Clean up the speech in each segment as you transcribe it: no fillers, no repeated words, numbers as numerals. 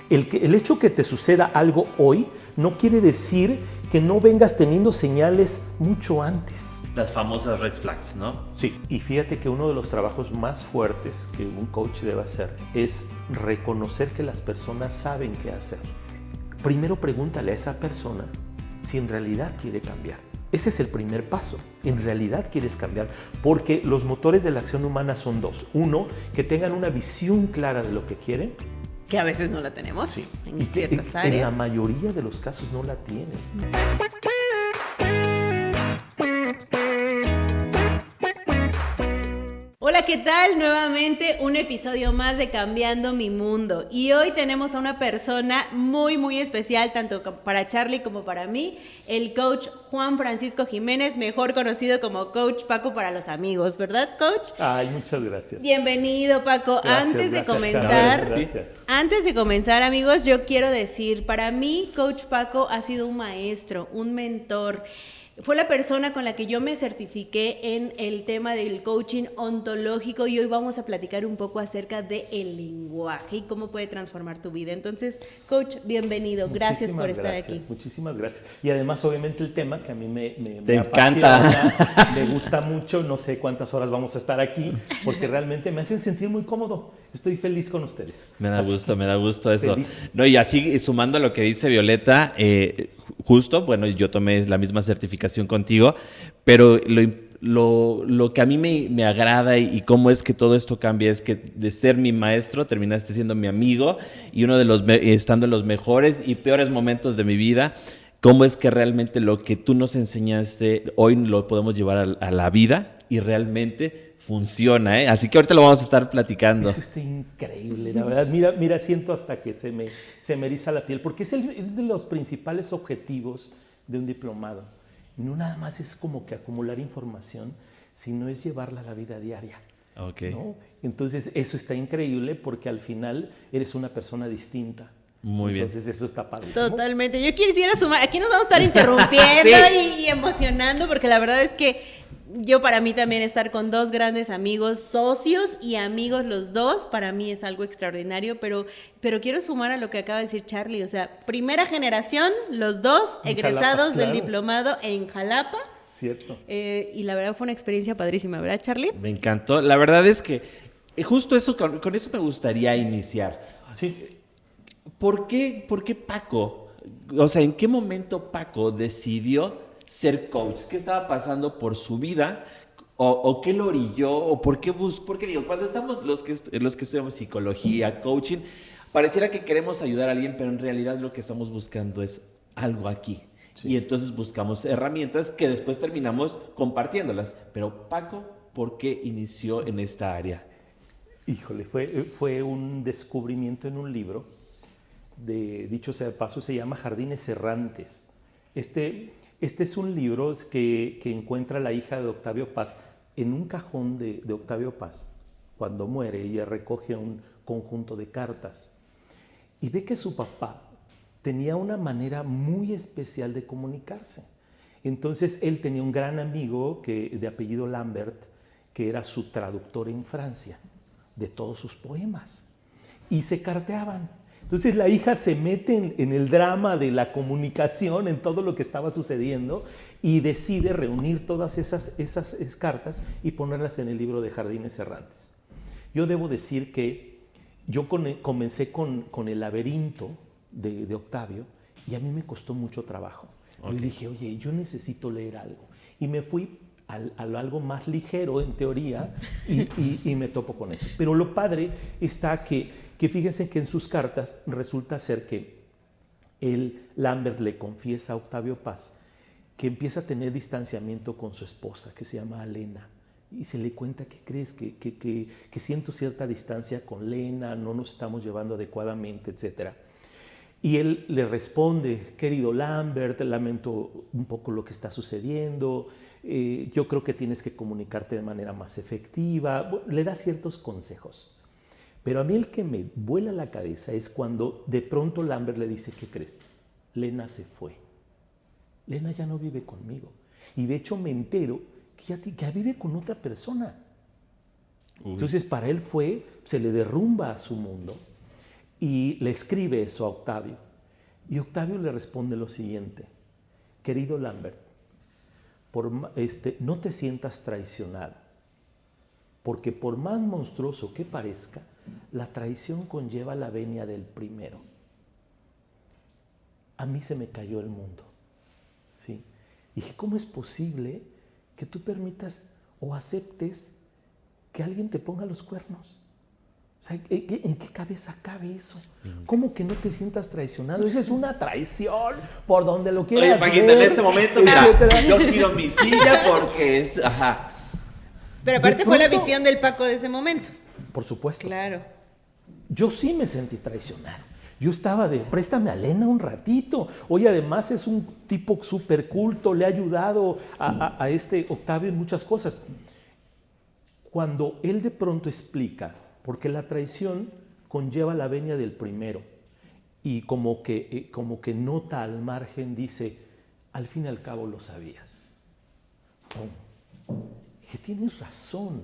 El hecho que te suceda algo hoy no quiere decir que no vengas teniendo señales mucho antes. Las famosas red flags, ¿no? Sí, y fíjate que uno de los trabajos más fuertes que un coach debe hacer es reconocer que las personas saben qué hacer. Primero pregúntale a esa persona si en realidad quiere cambiar. Ese es el primer paso. ¿En realidad quieres cambiar? Porque los motores de la acción humana son dos. Uno, que tengan una visión clara de lo que quieren. Que a veces no la tenemos, Sí, en y que ciertas en áreas. la mayoría de los casos no la tienen. Hola, ¿qué tal? Nuevamente un episodio más de Cambiando mi Mundo. Y hoy tenemos a una persona muy especial, tanto para Charlie como para mí, el coach Juan Francisco Jiménez, mejor conocido como Coach Paco para los amigos, ¿verdad, coach? Ay, muchas gracias. Bienvenido, Paco. Gracias, Antes de comenzar, amigos, yo quiero decir, para mí, Coach Paco ha sido un maestro, un mentor. Fue la persona con la que yo me certifiqué en el tema del coaching ontológico y hoy vamos a platicar un poco acerca del lenguaje y cómo puede transformar tu vida. Entonces, coach, bienvenido. Gracias por estar aquí. Muchísimas gracias. Y además, obviamente, el tema que a mí me encanta. Apasiona, me gusta mucho. No sé cuántas horas vamos a estar aquí porque realmente me hacen sentir muy cómodo. Estoy feliz con ustedes. Me da gusto eso. Feliz. No, y así, sumando a lo que dice Violeta, justo, bueno, yo tomé la misma certificación contigo, pero lo que a mí me agrada y cómo es que todo esto cambia es que de ser mi maestro terminaste siendo mi amigo y uno de los estando en los mejores y peores momentos de mi vida. Cómo es que realmente lo que tú nos enseñaste hoy lo podemos llevar a la vida y realmente funciona, ¿eh? Así que ahorita lo vamos a estar platicando. Eso está increíble, la verdad. Mira, siento hasta que se me eriza la piel, porque es de los principales objetivos de un diplomado. No nada más es como que acumular información, sino es llevarla a la vida diaria. Okay. ¿No? Entonces, eso está increíble porque al final eres una persona distinta. Muy bien. Entonces, eso está padre. Totalmente. Yo quisiera sumar, aquí nos vamos a estar interrumpiendo sí. y emocionando, porque la verdad es que para mí también estar con dos grandes amigos, socios y amigos los dos, para mí es algo extraordinario, pero quiero sumar a lo que acaba de decir Charlie, o sea, primera generación, los dos egresados Jalapa, del claro. diplomado en Jalapa. Cierto. Y la verdad fue una experiencia padrísima, ¿verdad, Charlie? Me encantó. La verdad es que justo eso, con eso me gustaría iniciar. Sí. ¿Por qué Paco? O sea, ¿en qué momento Paco decidió ser coach? ¿Qué estaba pasando por su vida? ¿O qué lo orilló? ¿O por qué porque digo, cuando estamos los que estudiamos psicología, coaching, pareciera que queremos ayudar a alguien, pero en realidad lo que estamos buscando es algo aquí. Sí. Y entonces buscamos herramientas que después terminamos compartiéndolas. Pero Paco, ¿por qué inició en esta área? Híjole, fue un descubrimiento en un libro. Dicho sea de paso, se llama Jardines Errantes. Este es un libro que encuentra la hija de Octavio Paz en un cajón de Octavio Paz. Cuando muere, ella recoge un conjunto de cartas y ve que su papá tenía una manera muy especial de comunicarse. Entonces, él tenía un gran amigo de apellido Lambert, que era su traductor en Francia de todos sus poemas. Y se carteaban. Entonces la hija se mete en el drama de la comunicación, en todo lo que estaba sucediendo y decide reunir todas esas cartas y ponerlas en el libro de Jardines Errantes. Yo debo decir que yo comencé con el laberinto de Octavio y a mí me costó mucho trabajo. Okay. Yo dije, oye, yo necesito leer algo. Y me fui a algo más ligero en teoría y me topo con eso. Pero lo padre está que fíjense que en sus cartas resulta ser que Lambert le confiesa a Octavio Paz que empieza a tener distanciamiento con su esposa, que se llama Lena, y se le cuenta que crees que siento cierta distancia con Lena, no nos estamos llevando adecuadamente, etc. Y él le responde, querido Lambert, lamento un poco lo que está sucediendo, yo creo que tienes que comunicarte de manera más efectiva, bueno, le da ciertos consejos. Pero a mí el que me vuela la cabeza es cuando de pronto Lambert le dice, ¿qué crees? Lena se fue. Lena ya no vive conmigo. Y de hecho me entero que ya vive con otra persona. Uy. Entonces para él se le derrumba a su mundo. y le escribe eso a Octavio. Y Octavio le responde lo siguiente: querido Lambert, no te sientas traicionado, porque por más monstruoso que parezca, la traición conlleva la venia del primero. A mí se me cayó el mundo. ¿Sí? Y dije, ¿cómo es posible que tú permitas o aceptes que alguien te ponga los cuernos? O sea, ¿en qué cabeza cabe eso? ¿Cómo que no te sientas traicionado? Esa es una traición, por donde lo quieras. Oye, Paquita, en este momento, mira, yo giro mi silla porque es... Ajá. Pero aparte fue la visión del Paco de ese momento. Por supuesto. Claro. Yo sí me sentí traicionado. Yo estaba de, préstame a Lena un ratito. Oye, además es un tipo súper culto, le ha ayudado a este Octavio en muchas cosas. Cuando él de pronto explica, porque la traición conlleva la venia del primero, y como que nota al margen, dice, al fin y al cabo lo sabías. Que tienes razón.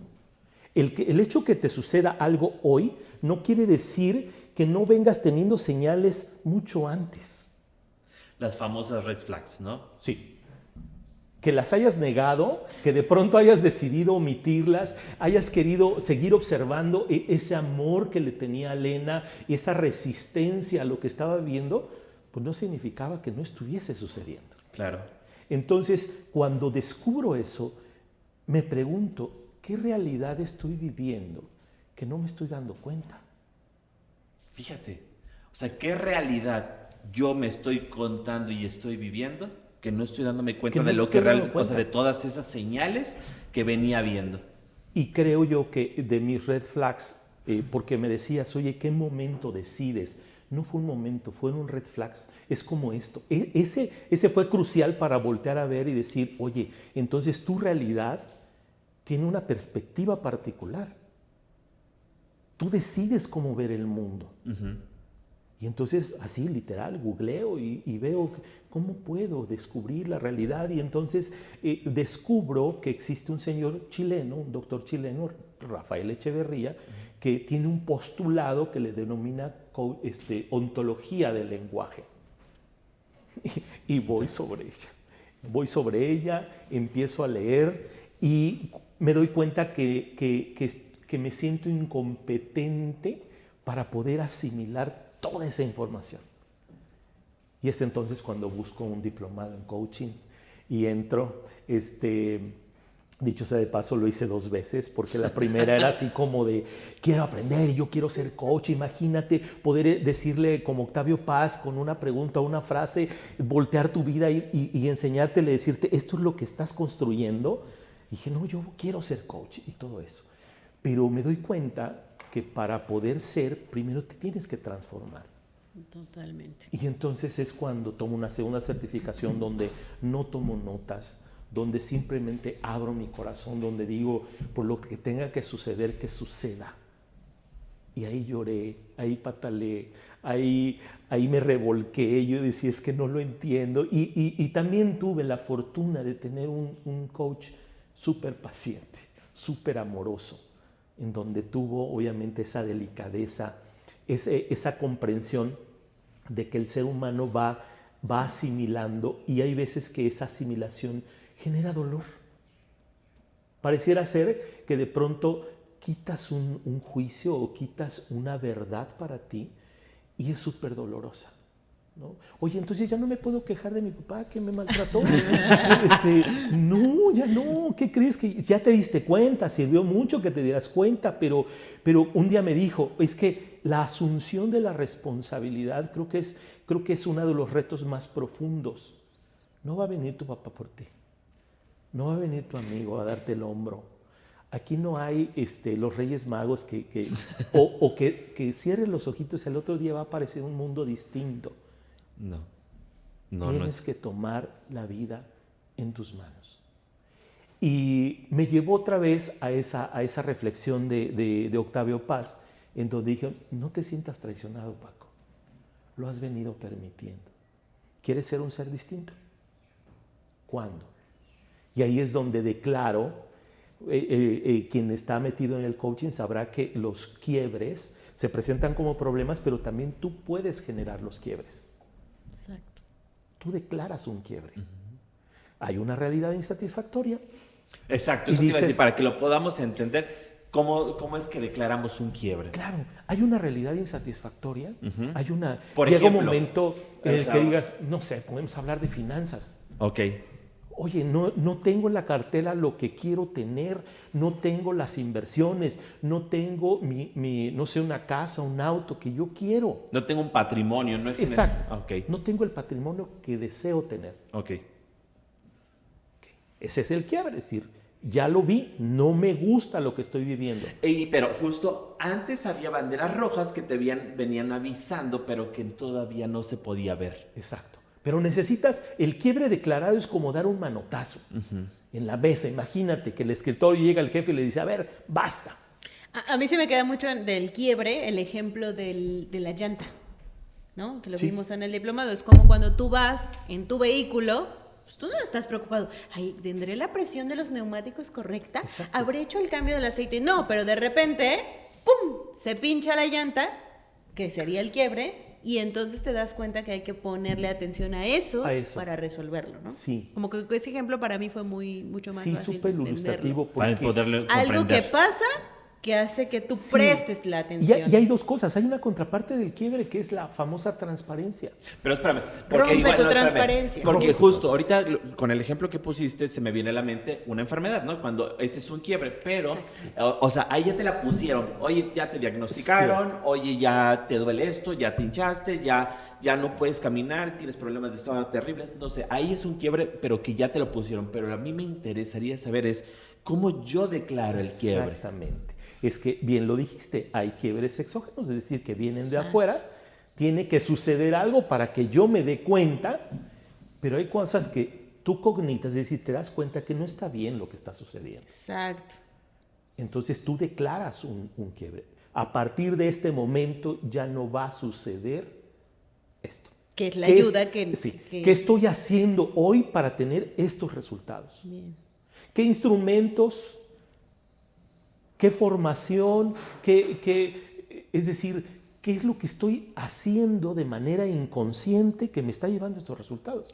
El hecho que te suceda algo hoy no quiere decir que no vengas teniendo señales mucho antes. Las famosas red flags, ¿no? Sí. Que las hayas negado, que de pronto hayas decidido omitirlas, hayas querido seguir observando ese amor que le tenía a Lena, esa resistencia a lo que estaba viviendo, pues no significaba que no estuviese sucediendo. Claro. Entonces, cuando descubro eso, me pregunto, ¿qué realidad estoy viviendo que no me estoy dando cuenta? Fíjate, o sea, ¿qué realidad yo me estoy contando y estoy viviendo que no estoy dándome cuenta de lo que realmente, o sea, de todas esas señales que venía viendo? Y creo yo que de mis red flags, porque me decías, oye, ¿qué momento decides? No fue un momento, fueron red flags. Es como esto. Ese fue crucial para voltear a ver y decir, oye, entonces tu realidad tiene una perspectiva particular. Tú decides cómo ver el mundo. Uh-huh. Y entonces, así literal, googleo y veo cómo puedo descubrir la realidad. Y entonces descubro que existe un señor chileno, un doctor chileno, Rafael Echeverría, que tiene un postulado que le denomina ontología del lenguaje. Y voy sobre ella. Voy sobre ella, empiezo a leer y me doy cuenta que me siento incompetente para poder asimilar toda esa información. Y es entonces cuando busco un diplomado en coaching y entro, dicho sea de paso, lo hice 2 veces, porque la primera era así como de, quiero aprender, yo quiero ser coach, imagínate poder decirle como Octavio Paz con una pregunta, una frase, voltear tu vida y enseñártele, decirte, esto es lo que estás construyendo. Y dije, no, yo quiero ser coach y todo eso. Pero me doy cuenta que para poder ser, primero te tienes que transformar. Totalmente. Y entonces es cuando tomo una segunda certificación donde no tomo notas, donde simplemente abro mi corazón, donde digo, por lo que tenga que suceder, que suceda. Y ahí lloré, ahí pataleé, ahí me revolqué, yo decía, es que no lo entiendo. Y también tuve la fortuna de tener un coach súper paciente, súper amoroso, en donde tuvo obviamente esa delicadeza, esa comprensión de que el ser humano va asimilando, y hay veces que esa asimilación genera dolor. Pareciera ser que de pronto quitas un juicio o quitas una verdad para ti y es súper dolorosa, ¿no? Oye, entonces ya no me puedo quejar de mi papá que me maltrató. No, ya no. ¿Qué crees? Que ya te diste cuenta, sirvió mucho que te dieras cuenta, pero un día me dijo, es que la asunción de la responsabilidad creo que es uno de los retos más profundos. No va a venir tu papá por ti. No va a venir tu amigo a darte el hombro. Aquí no hay los Reyes Magos que cierres los ojitos y el otro día va a aparecer un mundo distinto. No. Tienes que tomar la vida en tus manos. Y me llevó otra vez a esa reflexión de Octavio Paz, en donde dije, no te sientas traicionado, Paco. Lo has venido permitiendo. ¿Quieres ser un ser distinto? ¿Cuándo? Y ahí es donde declaro, quien está metido en el coaching sabrá que los quiebres se presentan como problemas, pero también tú puedes generar los quiebres. Exacto. Tú declaras un quiebre. Hay una realidad insatisfactoria. Exacto, eso te iba a decir, para que lo podamos entender, ¿cómo es que declaramos un quiebre? Claro, hay una realidad insatisfactoria, hay una... Por llega ejemplo, un momento en el que digas, no sé, podemos hablar de finanzas. Ok. Oye, no tengo en la cartera lo que quiero tener, no tengo las inversiones, no tengo no sé, una casa, un auto que yo quiero. No tengo un patrimonio, ¿no? Exacto. Okay. No tengo el patrimonio que deseo tener. Ok. Ese es el quiebre, es decir, ya lo vi, no me gusta lo que estoy viviendo. Pero justo antes había banderas rojas que te venían avisando, pero que todavía no se podía ver. Exacto. Pero necesitas, el quiebre declarado es como dar un manotazo en la mesa. Imagínate que el escritorio llega el jefe y le dice, a ver, basta. A mí se me queda mucho del quiebre el ejemplo de la llanta, ¿no? Que lo vimos en el diplomado. Es como cuando tú vas en tu vehículo, pues tú no estás preocupado. Ay, ¿tendré la presión de los neumáticos correcta? Exacto. ¿Habré hecho el cambio del aceite? No, pero de repente, ¡pum!, se pincha la llanta, que sería el quiebre, y entonces te das cuenta que hay que ponerle atención a eso para resolverlo, ¿no? Sí. Como que ese ejemplo para mí fue mucho más fácil súper ilustrativo. Para poderlo comprender. Algo que pasa que hace que tú prestes la atención. Y hay dos cosas. Hay una contraparte del quiebre que es la famosa transparencia. Pero espérame. Rompe tu transparencia. Porque justo ahorita con el ejemplo que pusiste se me viene a la mente una enfermedad, ¿no? Cuando ese es un quiebre, pero, o sea, ahí ya te la pusieron. Oye, ya te diagnosticaron, oye, ya te duele esto, ya te hinchaste, ya no puedes caminar, tienes problemas de estómago terribles. Entonces, ahí es un quiebre, pero que ya te lo pusieron. Pero a mí me interesaría saber es cómo yo declaro el quiebre. Exactamente. Es que, bien lo dijiste, hay quiebres exógenos, es decir, que vienen de afuera, tiene que suceder algo para que yo me dé cuenta, pero hay cosas que tú cognitas, es decir, te das cuenta que no está bien lo que está sucediendo. Exacto. Entonces tú declaras un quiebre. A partir de este momento ya no va a suceder esto. Que es la ayuda que... ¿Qué estoy haciendo hoy para tener estos resultados? Bien. ¿Qué instrumentos... ¿Qué formación? Es decir, ¿qué es lo que estoy haciendo de manera inconsciente que me está llevando a estos resultados?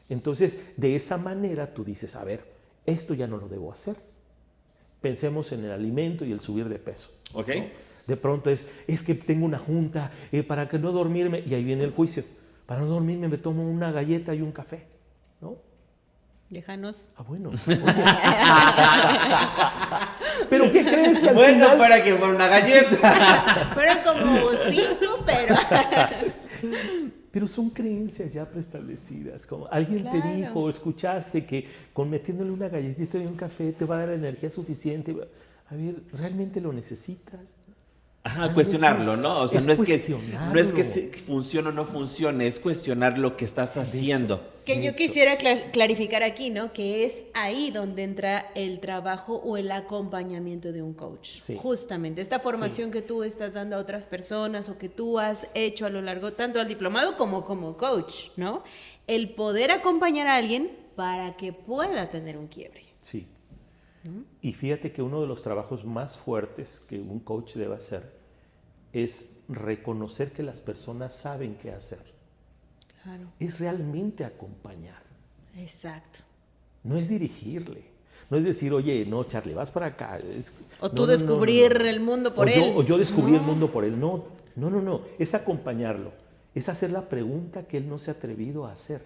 Entonces, de esa manera tú dices, a ver, esto ya no lo debo hacer. Pensemos en el alimento y el subir de peso. Ok. ¿No? De pronto es que tengo una junta para que no dormirme, y ahí viene el juicio. Para no dormirme me tomo una galleta y un café, ¿no? Déjanos. Ah, bueno. ¿Pero qué crees que al bueno, final... para que por una galleta. Fueron como 5, pero... Pero son creencias ya preestablecidas. Como alguien te dijo, escuchaste que con metiéndole una galletita y un café te va a dar la energía suficiente. A ver, ¿realmente lo necesitas? Ajá, cuestionarlo, ¿no? O sea, no es que funcione o no funcione, es cuestionar lo que estás haciendo. Que yo quisiera clarificar aquí, ¿no? Que es ahí donde entra el trabajo o el acompañamiento de un coach. Sí. Justamente, esta formación que tú estás dando a otras personas o que tú has hecho a lo largo, tanto al diplomado como coach, ¿no? El poder acompañar a alguien para que pueda tener un quiebre. Sí. Y fíjate que uno de los trabajos más fuertes que un coach debe hacer es reconocer que las personas saben qué hacer. Claro. Es realmente acompañar. Exacto. No es dirigirle. No es decir, oye, no, Charlie, vas para acá. O tú descubrir el mundo por él. O yo descubrí el mundo por él. No. Es acompañarlo. Es hacer la pregunta que él no se ha atrevido a hacer.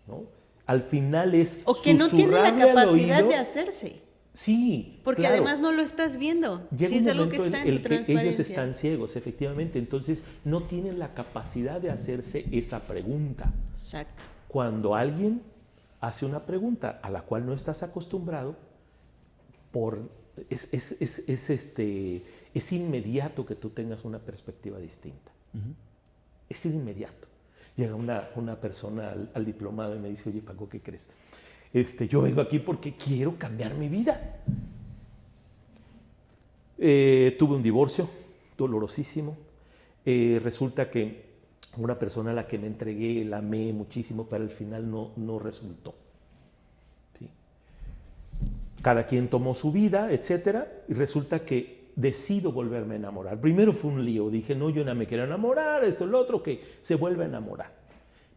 ¿No? Al final es o que no tiene la capacidad de hacerse. Sí, porque claro. Además no lo estás viendo. Llega si un es algo momento que está en tu que transparencia. ellos están ciegos, efectivamente. Entonces no tienen la capacidad de hacerse esa pregunta. Exacto. Cuando alguien hace una pregunta a la cual no estás acostumbrado, es inmediato que tú tengas una perspectiva distinta. Es inmediato. Llega una persona al diplomado y me dice, oye, Paco, ¿qué crees? Yo vengo aquí porque quiero cambiar mi vida. Tuve un divorcio dolorosísimo. Resulta que una persona a la que me entregué, la amé muchísimo, pero al final no resultó. ¿Sí? Cada quien tomó su vida, etcétera, y resulta que decido volverme a enamorar. Primero fue un lío, dije, no, yo no me quiero enamorar, esto, lo otro, que se vuelve a enamorar.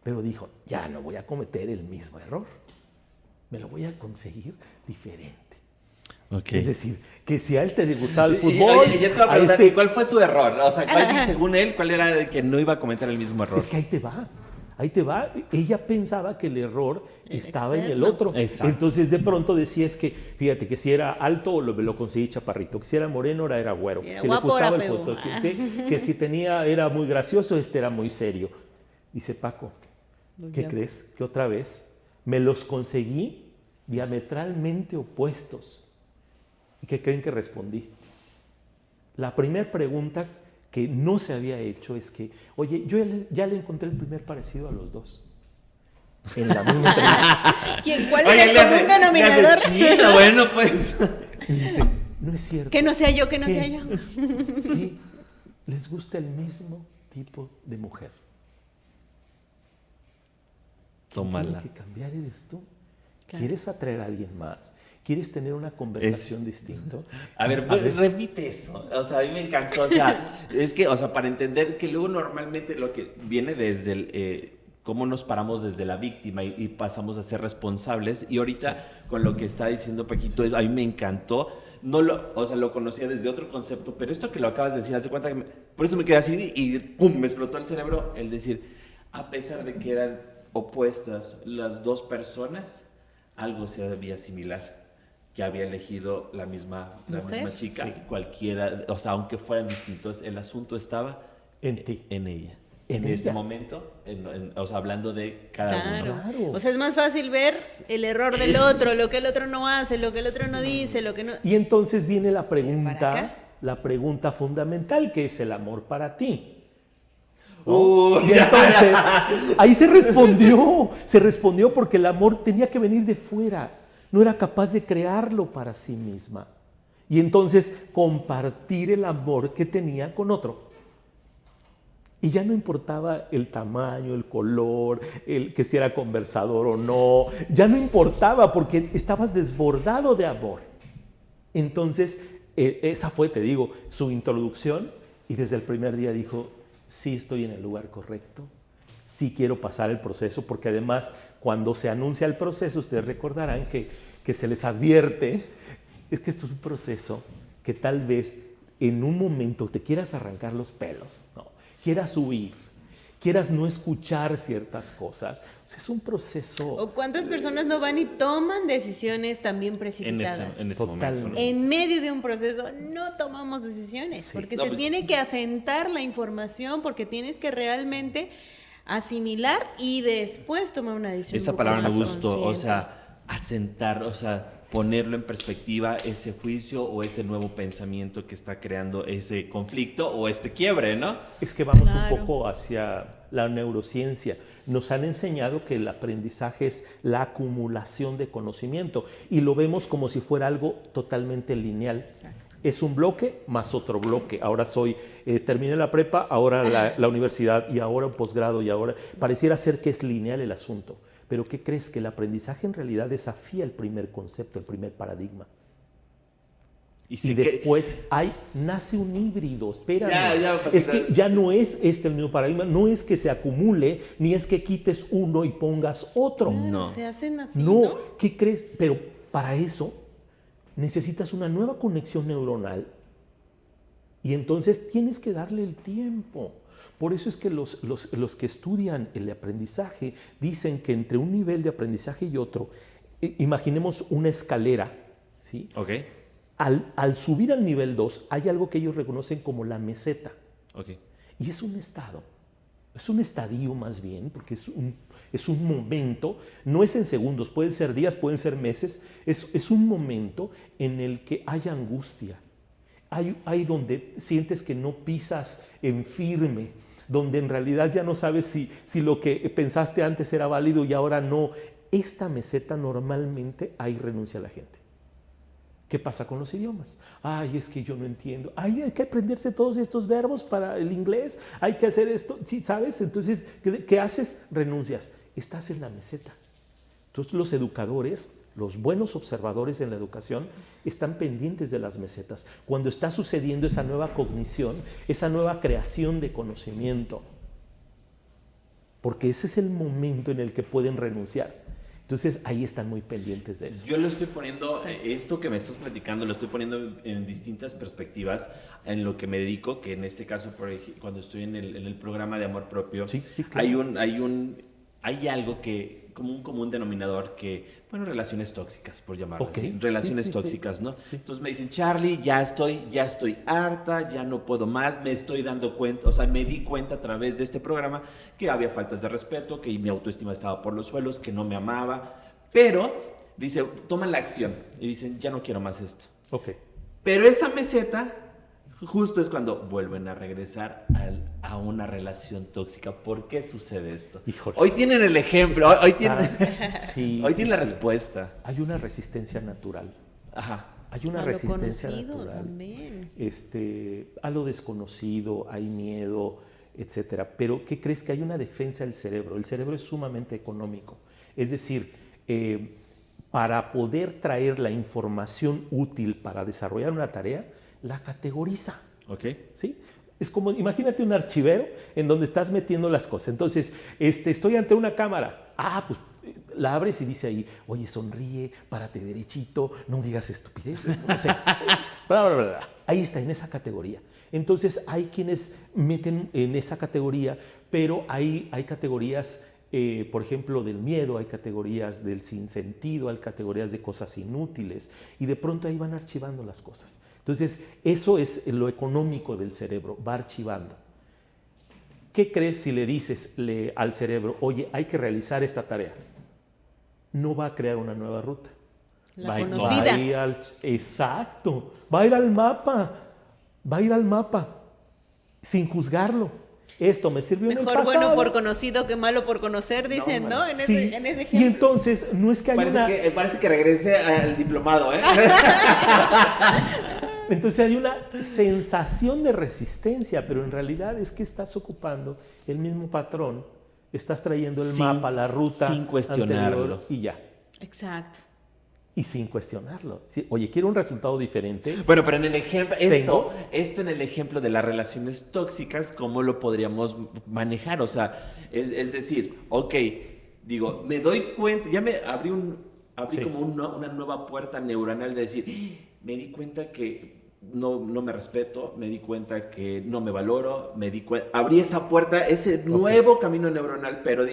Pero dijo, ya no voy a cometer el mismo error, me lo voy a conseguir diferente. Okay. Es decir, que si a él te gustaba el fútbol... Oye, ya te voy a preguntar, ¿y cuál fue su error? O sea, según él, ¿cuál era el que no iba a cometer el mismo error? Es que ahí te va. Ella pensaba que el error estaba en el otro. Exacto. Entonces de pronto decía, es que, fíjate, que si era alto lo conseguí chaparrito, que si era moreno era güero, Era si guapo, le gustaba era el feo. fútbol, que si era muy gracioso, era muy serio. Dice Paco, ¿qué crees? Que otra vez me los conseguí diametralmente opuestos. ¿Y qué creen que respondí? La primera pregunta que no se había hecho es que, oye, yo ya le encontré el primer parecido a los dos. En la misma entrevista. ¿Cuál es el común denominador? Bueno, pues. Y dice, no es cierto. Que no sea yo, que no sea yo. Sí, les gusta el mismo tipo de mujer. Tómala. Tiene que cambiar eres tú. Claro. ¿Quieres atraer a alguien más? ¿Quieres tener una conversación distinta? A ver, repite eso. O sea, a mí me encantó. O sea, es que, o sea, para entender que luego normalmente lo que viene desde el cómo nos paramos desde la víctima y pasamos a ser responsables. Y ahorita con lo que está diciendo Paquito, a mí me encantó. O sea, lo conocía desde otro concepto, pero esto que lo acabas de decir, haz de cuenta que por eso me quedé así y ¡pum! Me explotó el cerebro el decir, a pesar de que eran opuestas las dos personas, algo se había similar. Que había elegido la misma chica, sí. Cualquiera, o sea, aunque fueran distintos, el asunto estaba en ti, en ella. En este momento, o sea, hablando de cada uno. Claro. O sea, es más fácil ver el error del otro, lo que el otro no hace, lo que el otro no dice, lo que no... Y entonces viene la pregunta fundamental, que es el amor para ti. ¿No? Y entonces, ahí se respondió porque el amor tenía que venir de fuera. No era capaz de crearlo para sí misma. Y entonces compartir el amor que tenía con otro. Y ya no importaba el tamaño, el color, que si era conversador o no. Ya no importaba porque estabas desbordado de amor. Entonces, esa fue, te digo, su introducción. Y desde el primer día dijo, sí estoy en el lugar correcto. Sí quiero pasar el proceso, porque además cuando se anuncia el proceso, ustedes recordarán que se les advierte, es que es un proceso que tal vez en un momento te quieras arrancar los pelos, ¿no? Quieras huir, quieras no escuchar ciertas cosas. O sea, es un proceso... ¿O cuántas personas no van y toman decisiones también precipitadas? En ese momento, ¿no? En medio de un proceso no tomamos decisiones, sí. Porque tiene que asentar la información, porque tienes que realmente asimilar y después tomar una decisión. Esa palabra me gustó, o sea, asentar, o sea, ponerlo en perspectiva ese juicio o ese nuevo pensamiento que está creando ese conflicto o este quiebre, ¿no? Es que vamos un poco hacia la neurociencia. Nos han enseñado que el aprendizaje es la acumulación de conocimiento y lo vemos como si fuera algo totalmente lineal. Exacto. Es un bloque más otro bloque. Ahora terminé la prepa, ahora la universidad y ahora un posgrado y ahora... Pareciera ser que es lineal el asunto. Pero ¿qué crees? Que el aprendizaje en realidad desafía el primer concepto, el primer paradigma. Y después nace un híbrido. Espérame. Es que ya no es el nuevo paradigma, no es que se acumule, ni es que quites uno y pongas otro. No. Se hacen así, ¿no? ¿Qué crees? Pero para eso necesitas una nueva conexión neuronal y entonces tienes que darle el tiempo. Por eso es que los que estudian el aprendizaje dicen que entre un nivel de aprendizaje y otro, imaginemos una escalera, ¿sí? Okay. Al subir al nivel 2 hay algo que ellos reconocen como la meseta. Okay. Y es un estado, es un estadio más bien, porque es un momento, no es en segundos, pueden ser días, pueden ser meses, es un momento en el que hay angustia, hay donde sientes que no pisas en firme, donde en realidad ya no sabes si lo que pensaste antes era válido y ahora no. Esta meseta normalmente ahí renuncia a la gente. ¿Qué pasa con los idiomas? Ay, es que yo no entiendo. Ay, hay que aprenderse todos estos verbos para el inglés. Hay que hacer esto. ¿Sí, sabes? Entonces, ¿qué haces? Renuncias. Estás en la meseta. Entonces, los educadores Los buenos observadores en la educación están pendientes de las mesetas. Cuando está sucediendo esa nueva cognición, esa nueva creación de conocimiento. Porque ese es el momento en el que pueden renunciar. Entonces, ahí están muy pendientes de eso. Yo lo estoy poniendo, esto que me estás platicando, lo estoy poniendo en distintas perspectivas en lo que me dedico, que en este caso, cuando estoy en el programa de amor propio, sí, claro. hay algo que, como un común denominador, que, bueno, relaciones tóxicas, por llamarlo así. Relaciones tóxicas, ¿no? Sí. Entonces me dicen, Charlie, ya estoy harta, ya no puedo más, me estoy dando cuenta, o sea, me di cuenta a través de este programa que había faltas de respeto, que mi autoestima estaba por los suelos, que no me amaba, pero, dice, toman la acción y dicen, ya no quiero más esto. Ok. Pero esa meseta justo es cuando vuelven a regresar a una relación tóxica. ¿Por qué sucede esto? Híjole. Hoy tienen el ejemplo, hoy tienen la respuesta. Hay una resistencia natural. Ajá. Hay una resistencia natural. También. A lo desconocido, hay miedo, etcétera. Pero ¿qué crees? Que hay una defensa del cerebro. El cerebro es sumamente económico. Es decir, para poder traer la información útil para desarrollar una tarea, la categoriza. Ok. ¿Sí? Es como, imagínate un archivero en donde estás metiendo las cosas. Entonces, estoy ante una cámara. Pues la abres y dice ahí, oye, sonríe, párate derechito, no digas estupideces, no sé. Bla, bla, bla, bla. Ahí está, en esa categoría. Entonces, hay quienes meten en esa categoría, pero hay categorías, por ejemplo, del miedo, hay categorías del sinsentido, hay categorías de cosas inútiles, y de pronto ahí van archivando las cosas. Entonces, eso es lo económico del cerebro, va archivando. ¿Qué crees si le dices al cerebro, oye, hay que realizar esta tarea? No va a crear una nueva ruta. La conocida. Exacto, va a ir al mapa, sin juzgarlo. Esto me sirvió en el pasado. Mejor bueno por conocido que malo por conocer, dicen, ¿no? En ese ejemplo. Y entonces, no es que haya parece que regrese al diplomado, ¿eh? Entonces hay una sensación de resistencia, pero en realidad es que estás ocupando el mismo patrón, estás trayendo el mapa, la ruta sin cuestionarlo y ya. Exacto. Y sin cuestionarlo. Sí, oye, quiero un resultado diferente. Bueno, pero en el ejemplo, esto en el ejemplo de las relaciones tóxicas, ¿cómo lo podríamos manejar? O sea, es decir, ok, digo, me doy cuenta, ya me abrí como una nueva puerta neuronal de decir, me di cuenta que no me respeto, me di cuenta que no me valoro, abrí esa puerta, ese nuevo camino neuronal, pero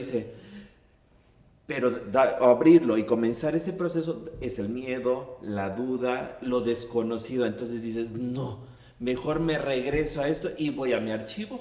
abrirlo y comenzar ese proceso es el miedo, la duda, lo desconocido. Entonces dices, no, mejor me regreso a esto y voy a mi archivo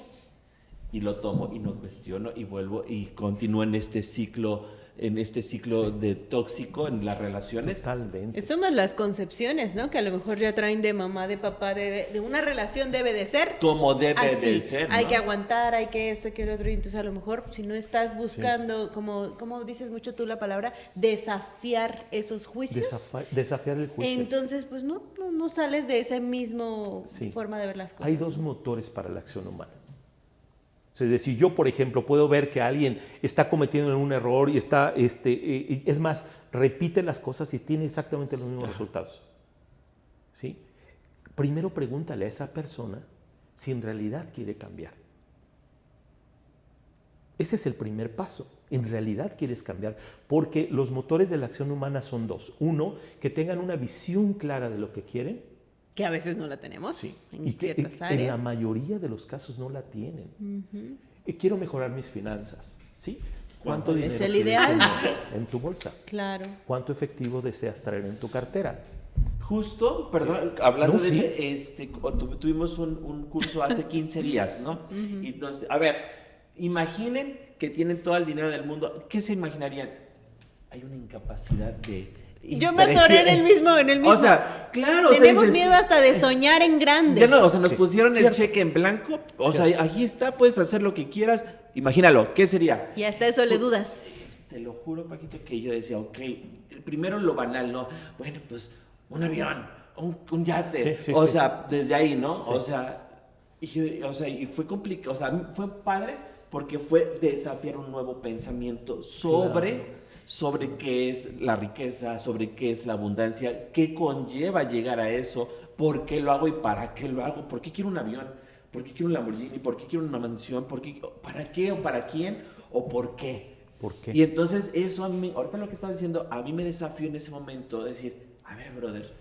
y lo tomo y no cuestiono y vuelvo y continúo en este ciclo de tóxico en las relaciones. Totalmente. Eso más las concepciones, ¿no? Que a lo mejor ya traen de mamá, de papá, de una relación debe de ser como debe así. de ser, ¿no? Hay que aguantar, hay que esto, hay que lo otro. Y entonces a lo mejor si no estás buscando, como dices mucho tú la palabra, desafiar esos juicios. Desafiar el juicio. Entonces, pues no sales de esa misma forma de ver las cosas. Hay dos motores para la acción humana. Es decir, yo, por ejemplo, puedo ver que alguien está cometiendo un error y está, es más, repite las cosas y tiene exactamente los mismos resultados. ¿Sí? Primero pregúntale a esa persona si en realidad quiere cambiar. Ese es el primer paso. En realidad quieres cambiar, porque los motores de la acción humana son dos. Uno, que tengan una visión clara de lo que quieren. Que a veces no la tenemos en ciertas áreas. En la mayoría de los casos no la tienen. Quiero mejorar mis finanzas, ¿sí? ¿Cuánto dinero es el ideal en tu bolsa? Claro. ¿Cuánto efectivo deseas traer en tu cartera? Justo, perdón, hablando de ese, tuvimos un curso hace 15 días, ¿no? Y entonces, a ver, imaginen que tienen todo el dinero del mundo. ¿Qué se imaginarían? Hay una incapacidad de... Yo me atoré en el mismo. O sea, claro. Tenemos miedo hasta de soñar en grande. Ya no, o sea, nos pusieron el cheque en blanco. O sea, ahí está, puedes hacer lo que quieras. Imagínalo, ¿qué sería? Y hasta eso le dudas. Te lo juro, Paquito, que yo decía, ok, primero lo banal, ¿no? Bueno, pues, un avión, un yate. O sea, desde ahí, ¿no? Sí. Y fue complicado. O sea, fue padre porque fue desafiar un nuevo pensamiento sobre sobre qué es la riqueza, sobre qué es la abundancia, qué conlleva llegar a eso, por qué lo hago y para qué lo hago, por qué quiero un avión, por qué quiero un Lamborghini, por qué quiero una mansión, para qué o para quién o por qué. ¿Por qué? Y entonces eso a mí, ahorita lo que estás diciendo, a mí me desafió en ese momento decir, a ver, brother,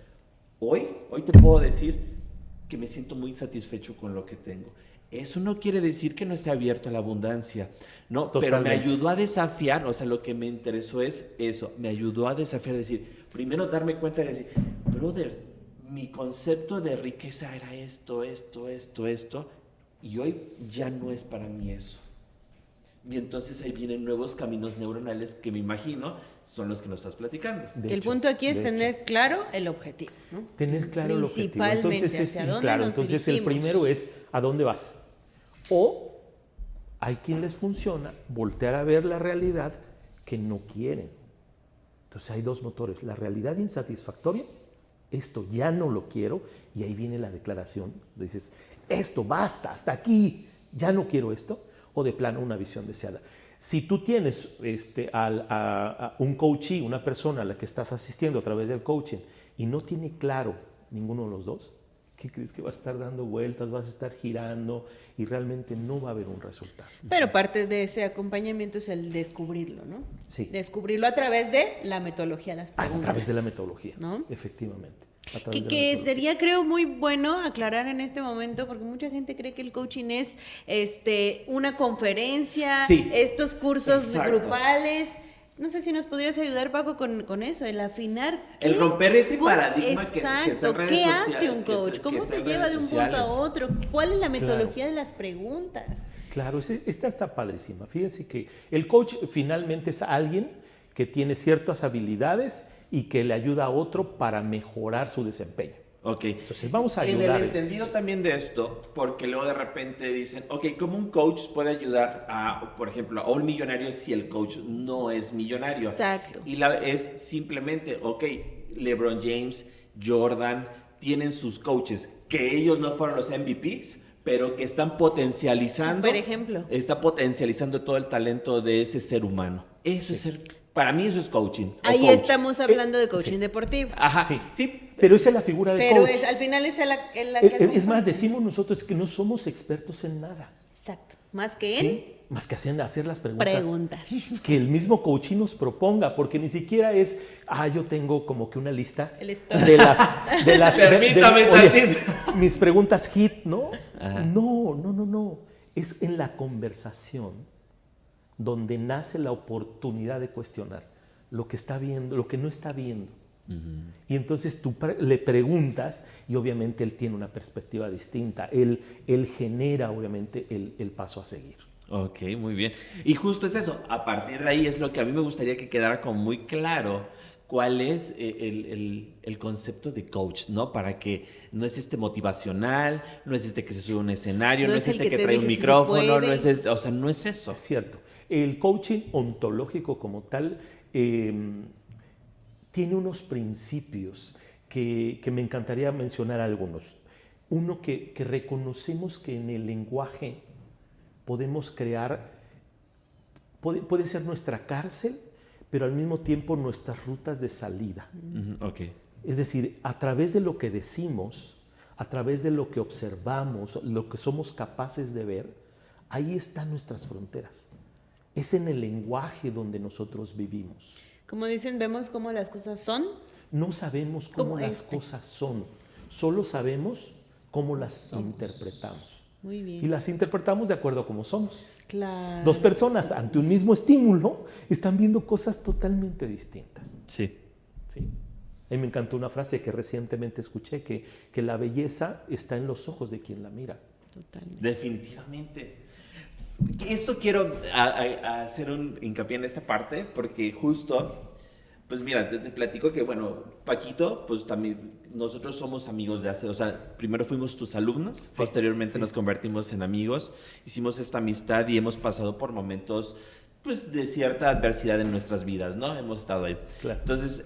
hoy te puedo decir que me siento muy satisfecho con lo que tengo. Eso no quiere decir que no esté abierto a la abundancia, ¿no? Totalmente. Pero me ayudó a desafiar, o sea, lo que me interesó es eso, me ayudó a desafiar, decir, primero darme cuenta de decir, brother, mi concepto de riqueza era esto, y hoy ya no es para mí eso. Y entonces ahí vienen nuevos caminos neuronales que me imagino son los que nos estás platicando. El punto aquí es tener claro el objetivo, ¿no? Tener claro el objetivo. Principalmente, Entonces, hacia dónde claro, nos entonces el dirigimos. primero es ¿a dónde vas? O hay quien les funciona voltear a ver la realidad que no quieren. Entonces hay dos motores, la realidad insatisfactoria, esto ya no lo quiero, y ahí viene la declaración, dices, esto basta, hasta aquí, ya no quiero esto, o de plano una visión deseada. Si tú tienes a un coachee, una persona a la que estás asistiendo a través del coaching y no tiene claro ninguno de los dos, ¿qué crees? Que va a estar dando vueltas, vas a estar girando y realmente no va a haber un resultado. Pero parte de ese acompañamiento es el descubrirlo, ¿no? Sí. Descubrirlo a través de la metodología de las preguntas. A través de la metodología, ¿no? efectivamente. Que sería, creo, muy bueno aclarar en este momento, porque mucha gente cree que el coaching es una conferencia, Sí. estos cursos Exacto. grupales. No sé si nos podrías ayudar, Paco, con eso, el afinar. El romper ese paradigma exacto, que está en redes ¿qué sociales, hace un coach? que ¿Cómo está te en lleva redes de un punto a sociales? otro? ¿Cuál es la metodología Claro. de las preguntas? Claro, esta está padrísima. Fíjense que el coach finalmente es alguien que tiene ciertas habilidades y que le ayuda a otro para mejorar su desempeño. Ok. Entonces vamos a En ayudar. el entendido también de esto, porque luego de repente dicen, ok, ¿cómo un coach puede ayudar a, por ejemplo, a un millonario si el coach no es millonario? Exacto. Y es simplemente, ok, LeBron James, Jordan, tienen sus coaches, que ellos no fueron los MVPs, pero que están potencializando. Súper ejemplo. Está potencializando todo el talento de ese ser humano. Eso es para mí eso es coaching. o Ahí coach. estamos hablando de coaching sí. deportivo. Ajá, Sí. sí. Pero esa es la figura de Pero coach. al final es la que Es más, decimos nosotros que no somos expertos en nada. Exacto. Más que en ¿Sí? Más que hacer las preguntas. preguntar. Que el mismo coaching nos proponga, porque ni siquiera es, yo tengo como que una lista El story. de las Permítame oye, tantito. mis preguntas hit, ¿no? Ajá. No. Es en la conversación donde nace la oportunidad de cuestionar lo que está viendo, lo que no está viendo. Y entonces tú le preguntas y obviamente él tiene una perspectiva distinta. Él genera obviamente el paso a seguir. Ok, muy bien. Y justo es eso. A partir de ahí es lo que a mí me gustaría que quedara como muy claro cuál es el concepto de coach, ¿no? Para que no es motivacional, no es que se sube a un escenario, no es el que te trae un dice si se micrófono, puede. no es o sea, no es eso. Es cierto. El coaching ontológico como tal tiene unos principios que me encantaría mencionar algunos. Uno que reconocemos que en el lenguaje podemos crear, puede ser nuestra cárcel, pero al mismo tiempo nuestras rutas de salida. Ok. Es decir, a través de lo que decimos, a través de lo que observamos, lo que somos capaces de ver, ahí están nuestras fronteras. Es en el lenguaje donde nosotros vivimos. Como dicen, vemos cómo las cosas son. No sabemos cómo Como las cosas son, solo sabemos cómo las Somos. interpretamos. Muy bien. Y las interpretamos de acuerdo a cómo somos. Claro. Dos personas ante un mismo estímulo están viendo cosas totalmente distintas. Sí. ¿Sí? A mí me encantó una frase que recientemente escuché, que la belleza está en los ojos de quien la mira. Totalmente. Definitivamente. Esto quiero hacer un hincapié en esta parte porque justo, pues mira, te platico que bueno, Paquito, pues también nosotros somos amigos de hace, o sea, primero fuimos tus alumnos, posteriormente nos convertimos en amigos, hicimos esta amistad y hemos pasado por momentos pues de cierta adversidad en nuestras vidas, ¿no? Hemos estado ahí. Claro. Entonces,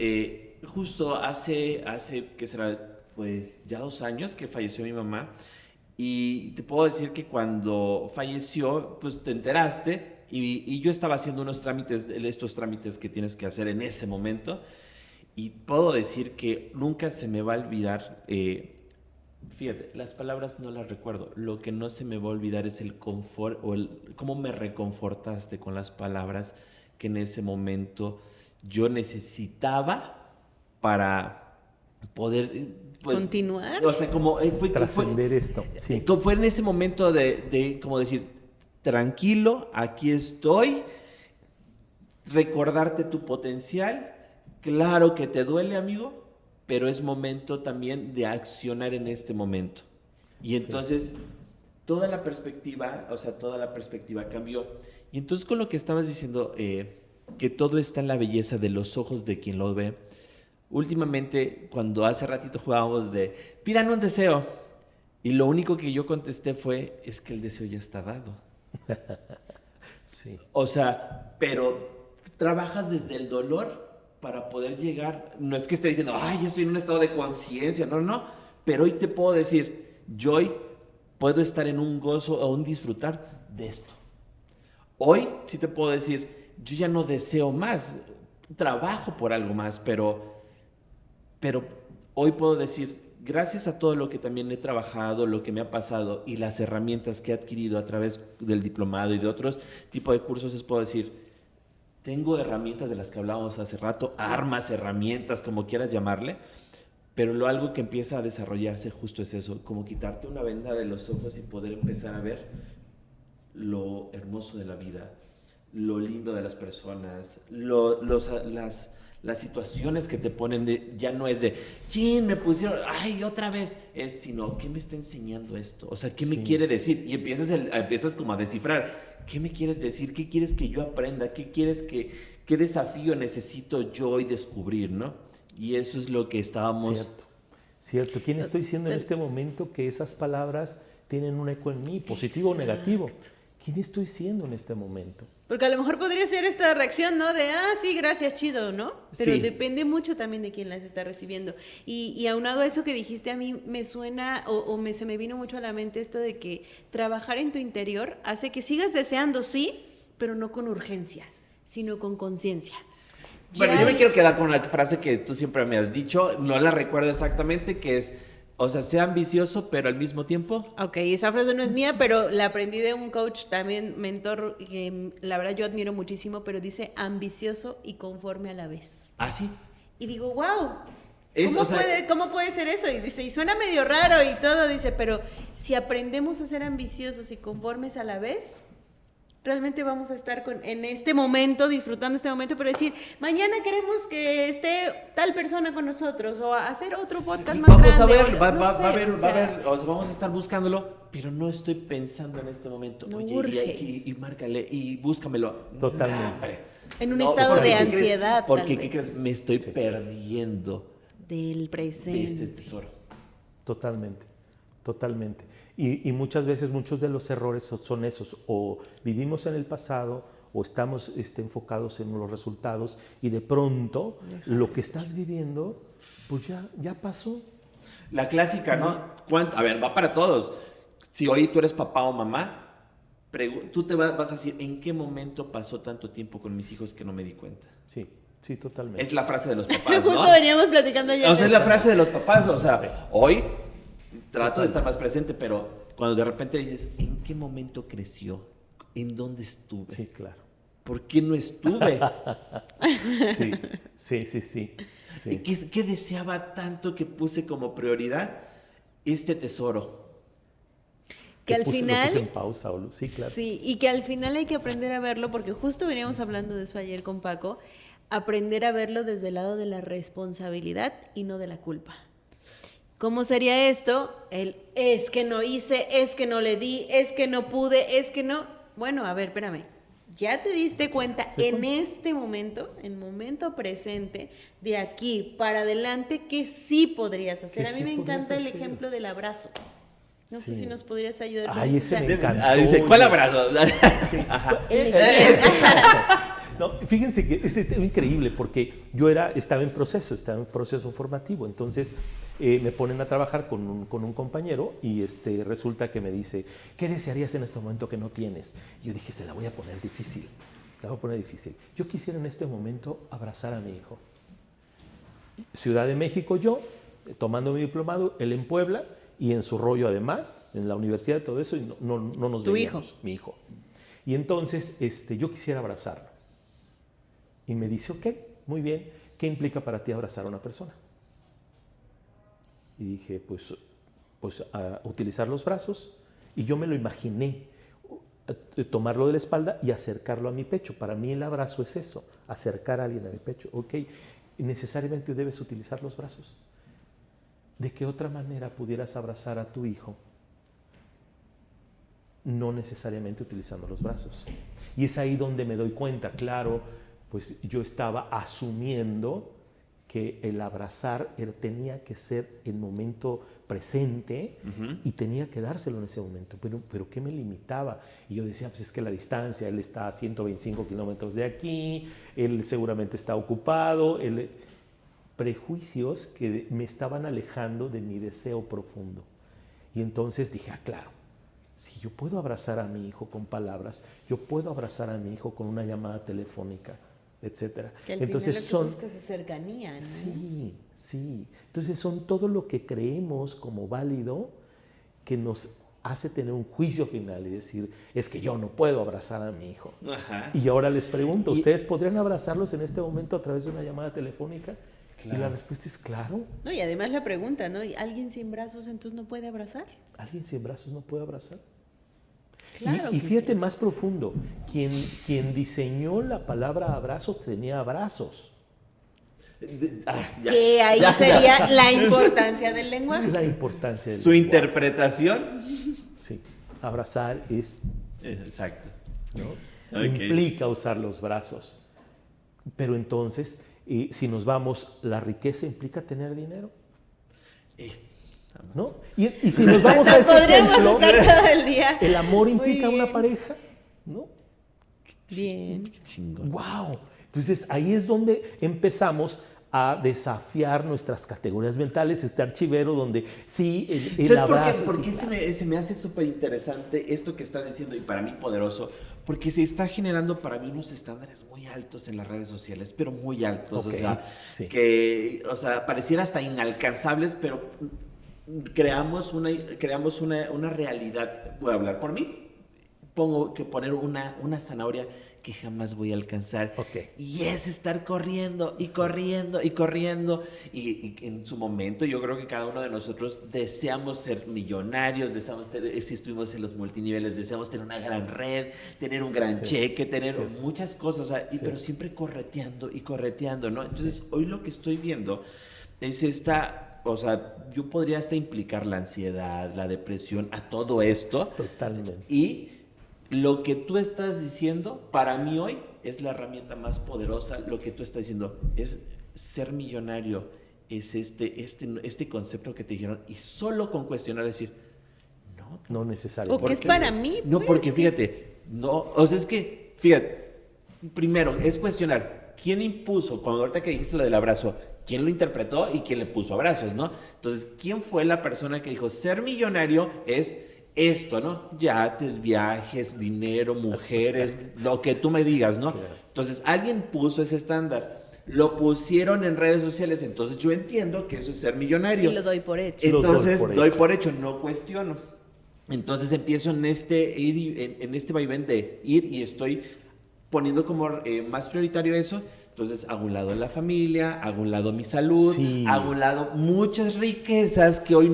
justo hace, ¿qué será? Pues ya 2 años que falleció mi mamá. Y te puedo decir que cuando falleció, pues te enteraste y yo estaba haciendo estos trámites que tienes que hacer en ese momento, y puedo decir que nunca se me va a olvidar, fíjate, las palabras no las recuerdo, lo que no se me va a olvidar es el confort o cómo me reconfortaste con las palabras que en ese momento yo necesitaba para poder continuar. O sea, como trascender esto. Sí. Fue en ese momento de como decir, tranquilo, aquí estoy, recordarte tu potencial. Claro que te duele, amigo, pero es momento también de accionar en este momento. Y entonces toda la perspectiva cambió. Y entonces con lo que estabas diciendo, que todo está en la belleza de los ojos de quien lo ve. Últimamente, cuando hace ratito jugábamos de pidan un deseo, y lo único que yo contesté fue, es que el deseo ya está dado. Sí. O sea, pero trabajas desde el dolor para poder llegar, no es que esté diciendo, ay, ya estoy en un estado de conciencia, no, pero hoy te puedo decir, yo hoy puedo estar en un gozo o un disfrutar de esto. Hoy sí te puedo decir, yo ya no deseo más, trabajo por algo más, pero hoy puedo decir, gracias a todo lo que también he trabajado, lo que me ha pasado y las herramientas que he adquirido a través del diplomado y de otros tipos de cursos, les puedo decir, tengo herramientas de las que hablábamos hace rato, armas, herramientas, como quieras llamarle, pero algo que empieza a desarrollarse justo es eso, como quitarte una venda de los ojos y poder empezar a ver lo hermoso de la vida, lo lindo de las personas, las situaciones que te ponen ya no es de, chin, me pusieron, ay, otra vez, sino, ¿qué me está enseñando esto? O sea, ¿qué me quiere decir? Y empiezas como a descifrar, ¿qué me quieres decir? ¿Qué quieres que yo aprenda? ¿Qué desafío necesito yo hoy descubrir, no? Y eso es lo que estábamos... Cierto. ¿Quién estoy siendo en este momento que esas palabras tienen un eco en mí, positivo o negativo? ¿Quién estoy siendo en este momento? Porque a lo mejor podría ser esta reacción, ¿no? De, sí, gracias, chido, ¿no? Pero depende mucho también de quién las está recibiendo. Y aunado a eso que dijiste, a mí me suena, se me vino mucho a la mente esto de que trabajar en tu interior hace que sigas deseando, sí, pero no con urgencia, sino con conciencia. Bueno, yo me quiero quedar con la frase que tú siempre me has dicho, no la recuerdo exactamente, que es... O sea, sea ambicioso, pero al mismo tiempo... Ok, esa frase no es mía, pero la aprendí de un coach también, mentor, que la verdad yo admiro muchísimo, pero dice ambicioso y conforme a la vez. ¿Ah, sí? Y digo, wow, ¿cómo puede ser eso? Y dice, y suena medio raro y todo, dice, pero si aprendemos a ser ambiciosos y conformes a la vez... Realmente vamos a estar en este momento, disfrutando este momento, pero decir, mañana queremos que esté tal persona con nosotros o hacer otro podcast más grande. Vamos a ver, va a ver, o sea, vamos a estar buscándolo, pero no estoy pensando en este momento. No oye, urge. y márcale, y búscamelo. Totalmente. En un estado de ansiedad, porque tal vez. ¿qué crees? Me estoy perdiendo del presente. De este tesoro. Totalmente. Y muchas veces muchos de los errores son esos, o vivimos en el pasado o estamos enfocados en los resultados y de pronto lo que estás viviendo pues ya pasó. La clásica, ¿no? A ver, va para todos. Si hoy tú eres papá o mamá, tú te vas a decir, ¿en qué momento pasó tanto tiempo con mis hijos que no me di cuenta? Sí, totalmente. Es la frase de los papás, ¿no? Justo veníamos platicando ayer. O sea, es la frase de los papás, o sea, hoy trato de estar más presente, pero cuando de repente dices, ¿en qué momento creció? ¿En dónde estuve? Sí, claro. ¿Por qué no estuve? Sí. ¿Qué deseaba tanto que puse como prioridad este tesoro? Que al final... Lo puse en pausa, sí, claro. Sí, y que al final hay que aprender a verlo, porque justo veníamos hablando de eso ayer con Paco, aprender a verlo desde el lado de la responsabilidad y no de la culpa. ¿Cómo sería esto? Es que no hice, es que no le di, es que no pude, es que no... Bueno, a ver, espérame. Ya te diste cuenta en este momento, en momento presente, de aquí para adelante, que sí podrías hacer. A mí me encanta el ejemplo del abrazo. No sé si nos podrías ayudar. Ay, ese me encanta. Dice, ¿cuál abrazo? Sí. No, fíjense que es increíble porque yo estaba en proceso formativo, entonces me ponen a trabajar con un compañero y resulta que me dice, ¿qué desearías en este momento que no tienes? Yo dije, se la voy a poner difícil, Yo quisiera en este momento abrazar a mi hijo. Ciudad de México yo, tomando mi diplomado, él en Puebla y en su rollo además, en la universidad y todo eso, y no nos ¿Tu veíamos, hijo? mi hijo. Y entonces yo quisiera abrazarlo. Y me dice, ok, muy bien, ¿qué implica para ti abrazar a una persona? Y dije, pues utilizar los brazos. Y yo me lo imaginé, tomarlo de la espalda y acercarlo a mi pecho. Para mí el abrazo es eso, acercar a alguien a mi pecho. Ok, y necesariamente debes utilizar los brazos. ¿De qué otra manera pudieras abrazar a tu hijo? No necesariamente utilizando los brazos. Y es ahí donde me doy cuenta, claro, pues yo estaba asumiendo que el abrazar tenía que ser el momento presente y tenía que dárselo en ese momento. Pero ¿qué me limitaba? Y yo decía, pues es que la distancia, él está a 125 kilómetros de aquí, él seguramente está ocupado, prejuicios que me estaban alejando de mi deseo profundo. Y entonces dije, claro, si yo puedo abrazar a mi hijo con palabras, yo puedo abrazar a mi hijo con una llamada telefónica, etcétera. Que al Entonces final lo que buscas es cercanía, ¿no? Sí. Entonces son todo lo que creemos como válido que nos hace tener un juicio final y decir, es que yo no puedo abrazar a mi hijo. Ajá. Y ahora les pregunto, ¿ustedes podrían abrazarlos en este momento a través de una llamada telefónica? Claro. Y la respuesta es claro. No, y además la pregunta, ¿no? ¿Alguien sin brazos entonces no puede abrazar? ¿Alguien sin brazos no puede abrazar? Claro. Y fíjate, sí, más profundo, quien diseñó la palabra abrazo tenía brazos. Que ahí sería la importancia del lenguaje. La importancia del Su lenguaje. Interpretación. Sí, abrazar es... Exacto. ¿no? Okay. Implica usar los brazos. Pero entonces, si nos vamos, ¿la riqueza implica tener dinero? ¿No? Y si nos vamos a ese ejemplo, estar todo el día. ¿El amor implica una pareja? ¿No? Bien. Qué chingón. ¡Wow! Entonces ahí es donde empezamos a desafiar nuestras categorías mentales, este archivero donde sí, el abrazo... ¿Por qué se me hace súper interesante esto que estás diciendo y para mí poderoso? Porque se está generando para mí unos estándares muy altos en las redes sociales, pero muy altos, okay, o sea, pareciera hasta inalcanzables, pero creamos una realidad. Voy a hablar por mí, pongo que poner una zanahoria que jamás voy a alcanzar. Okay. Y es estar corriendo y corriendo y corriendo. Y en su momento yo creo que cada uno de nosotros deseamos ser millonarios, si estuvimos en los multiniveles, deseamos tener una gran red, tener un gran cheque, tener muchas cosas, o sea, pero siempre correteando y correteando, ¿no? Entonces hoy lo que estoy viendo es o sea, yo podría hasta implicar la ansiedad, la depresión, a todo esto. Totalmente. Y lo que tú estás diciendo, para mí hoy, es la herramienta más poderosa. Lo que tú estás diciendo es ser millonario, es este concepto que te dijeron, y solo con cuestionar decir, no necesario. O que es para mí. No, porque fíjate, o sea, es que, fíjate, primero es cuestionar, ¿quién impuso, cuando ahorita que dijiste lo del abrazo, quién lo interpretó y quién le puso abrazos, ¿no? Entonces, ¿quién fue la persona que dijo, ser millonario es esto, ¿no? Yates, viajes, dinero, mujeres, lo que tú me digas, ¿no? Claro. Entonces, alguien puso ese estándar, lo pusieron en redes sociales, entonces yo entiendo que eso es ser millonario. Y lo doy por hecho. Entonces, doy por hecho, no cuestiono. Entonces, empiezo en este vaivén de ir y estoy poniendo como más prioritario eso. Entonces, hago un lado la familia, hago un lado mi salud, hago un lado muchas riquezas que hoy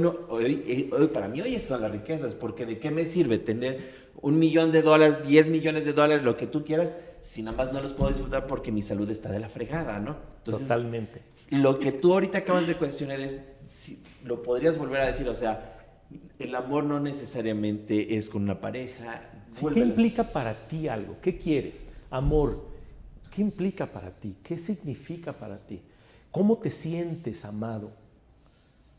para mí hoy son las riquezas, porque ¿de qué me sirve tener $1 millón, 10 millones de dólares, lo que tú quieras, si nada más no los puedo disfrutar porque mi salud está de la fregada, ¿no? Entonces, totalmente. Lo que tú ahorita acabas de cuestionar es, si lo podrías volver a decir, o sea, el amor no necesariamente es con una pareja. Sí, ¿qué implica para ti algo? ¿Qué quieres? Amor. ¿Qué implica para ti? ¿Qué significa para ti? ¿Cómo te sientes amado?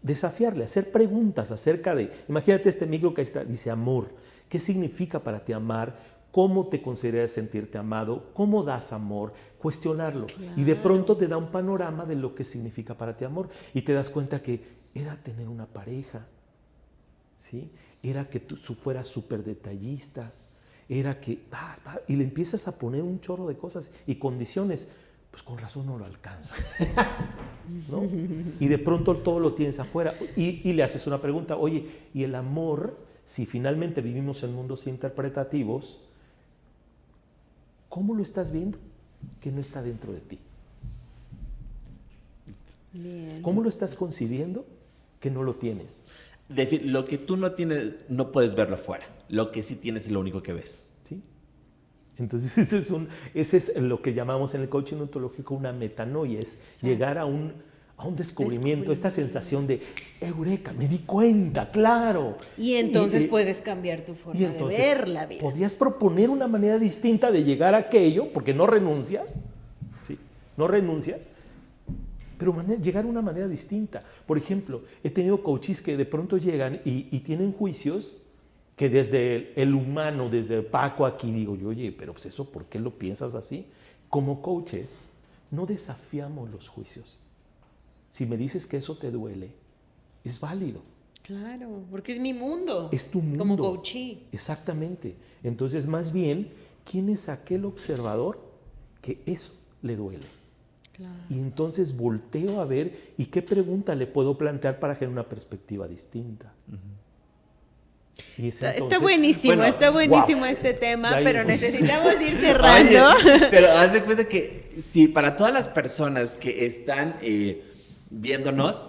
Desafiarle, hacer preguntas acerca de... Imagínate este micro que ahí está, dice amor. ¿Qué significa para ti amar? cómo te consideras sentirte amado, cómo das amor, cuestionarlo. Claro. Y de pronto te da un panorama de lo que significa para ti amor. Y te das cuenta que era tener una pareja, ¿sí? Era que tú fueras súper detallista, era que... y le empiezas a poner un chorro de cosas y condiciones. Pues con razón no lo alcanzas, ¿no? Y de pronto todo lo tienes afuera y le haces una pregunta, oye, ¿y el amor, si finalmente vivimos en mundos interpretativos, cómo lo estás viendo que no está dentro de ti? Bien. ¿Cómo lo estás concibiendo que no lo tienes? Lo que tú no tienes, no puedes verlo afuera. Lo que sí tienes es lo único que ves. ¿Sí? Entonces ese es lo que llamamos en el coaching ontológico una metanoia, es llegar a un descubrimiento, esta sensación de eureka, me di cuenta, claro. Y entonces puedes cambiar tu forma de ver la vida. Podías proponer una manera distinta de llegar a aquello, porque no renuncias, ¿sí? No renuncias, pero llegar a una manera distinta. Por ejemplo, he tenido coaches que de pronto llegan y tienen juicios que desde el humano, desde Paco aquí, digo yo, oye, pero pues eso, ¿por qué lo piensas así? Como coaches, no desafiamos los juicios. Si me dices que eso te duele, es válido. Claro, porque es mi mundo. Es tu mundo. Como coachee. Exactamente. Entonces, más bien, ¿quién es aquel observador que eso le duele? Claro. Y entonces volteo a ver y qué pregunta le puedo plantear para generar una perspectiva distinta. Y está buenísimo, bueno, está buenísimo wow. este tema, Ya pero yo- necesitamos ir cerrando. Oye, pero haz de cuenta que sí, para todas las personas que están viéndonos,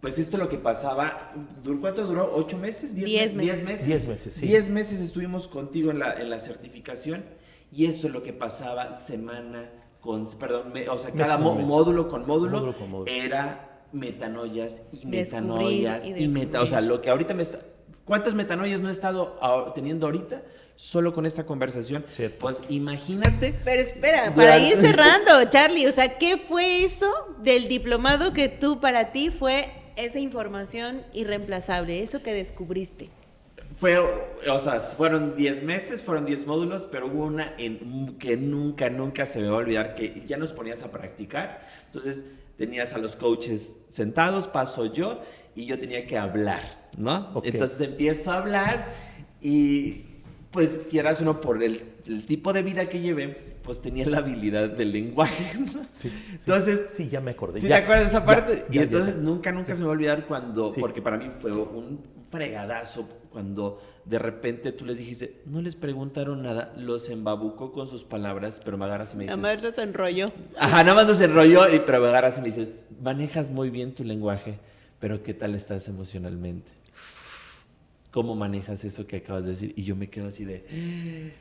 pues esto es lo que pasaba. ¿Cuánto duró? ¿8 meses? 10 meses. 10 meses. 10 meses, sí. 10 meses estuvimos contigo en la certificación y eso es lo que pasaba semana con, perdón, o sea, cada Mes con mes. módulo con módulo, Módulo con módulo. era metanoias y Descubrir metanoias y y meta, o sea, lo que ahorita me está... ¿Cuántas metanoias no he estado teniendo ahorita solo con esta conversación? Cierto. Pues imagínate. Pero espera, para ir cerrando, Charlie, o sea, ¿qué fue eso del diplomado que para ti fue esa información irreemplazable, eso que descubriste? O sea, fueron 10 meses, fueron 10 módulos, pero hubo una que nunca se me va a olvidar, que ya nos ponías a practicar. Entonces, tenías a los coaches sentados, paso yo, y yo tenía que hablar, ¿no? Okay. Entonces empiezo a hablar y, pues, quieras uno por el tipo de vida que llevé, pues tenía la habilidad del lenguaje. Sí, Entonces, sí, ya me acordé. ¿sí Ya, te acuerdas de esa parte? ya, Y entonces ya. nunca se me va a olvidar cuando, Sí. porque para mí fue un fregadazo cuando de repente tú les dijiste, no les preguntaron nada, los embabucó con sus palabras, pero me agarras y me dices, Nada más los enrolló. ajá, nada más nos enrolló, pero me agarras y me dices, manejas muy bien tu lenguaje, pero ¿qué tal estás emocionalmente? ¿Cómo manejas eso que acabas de decir? Y yo me quedo así de...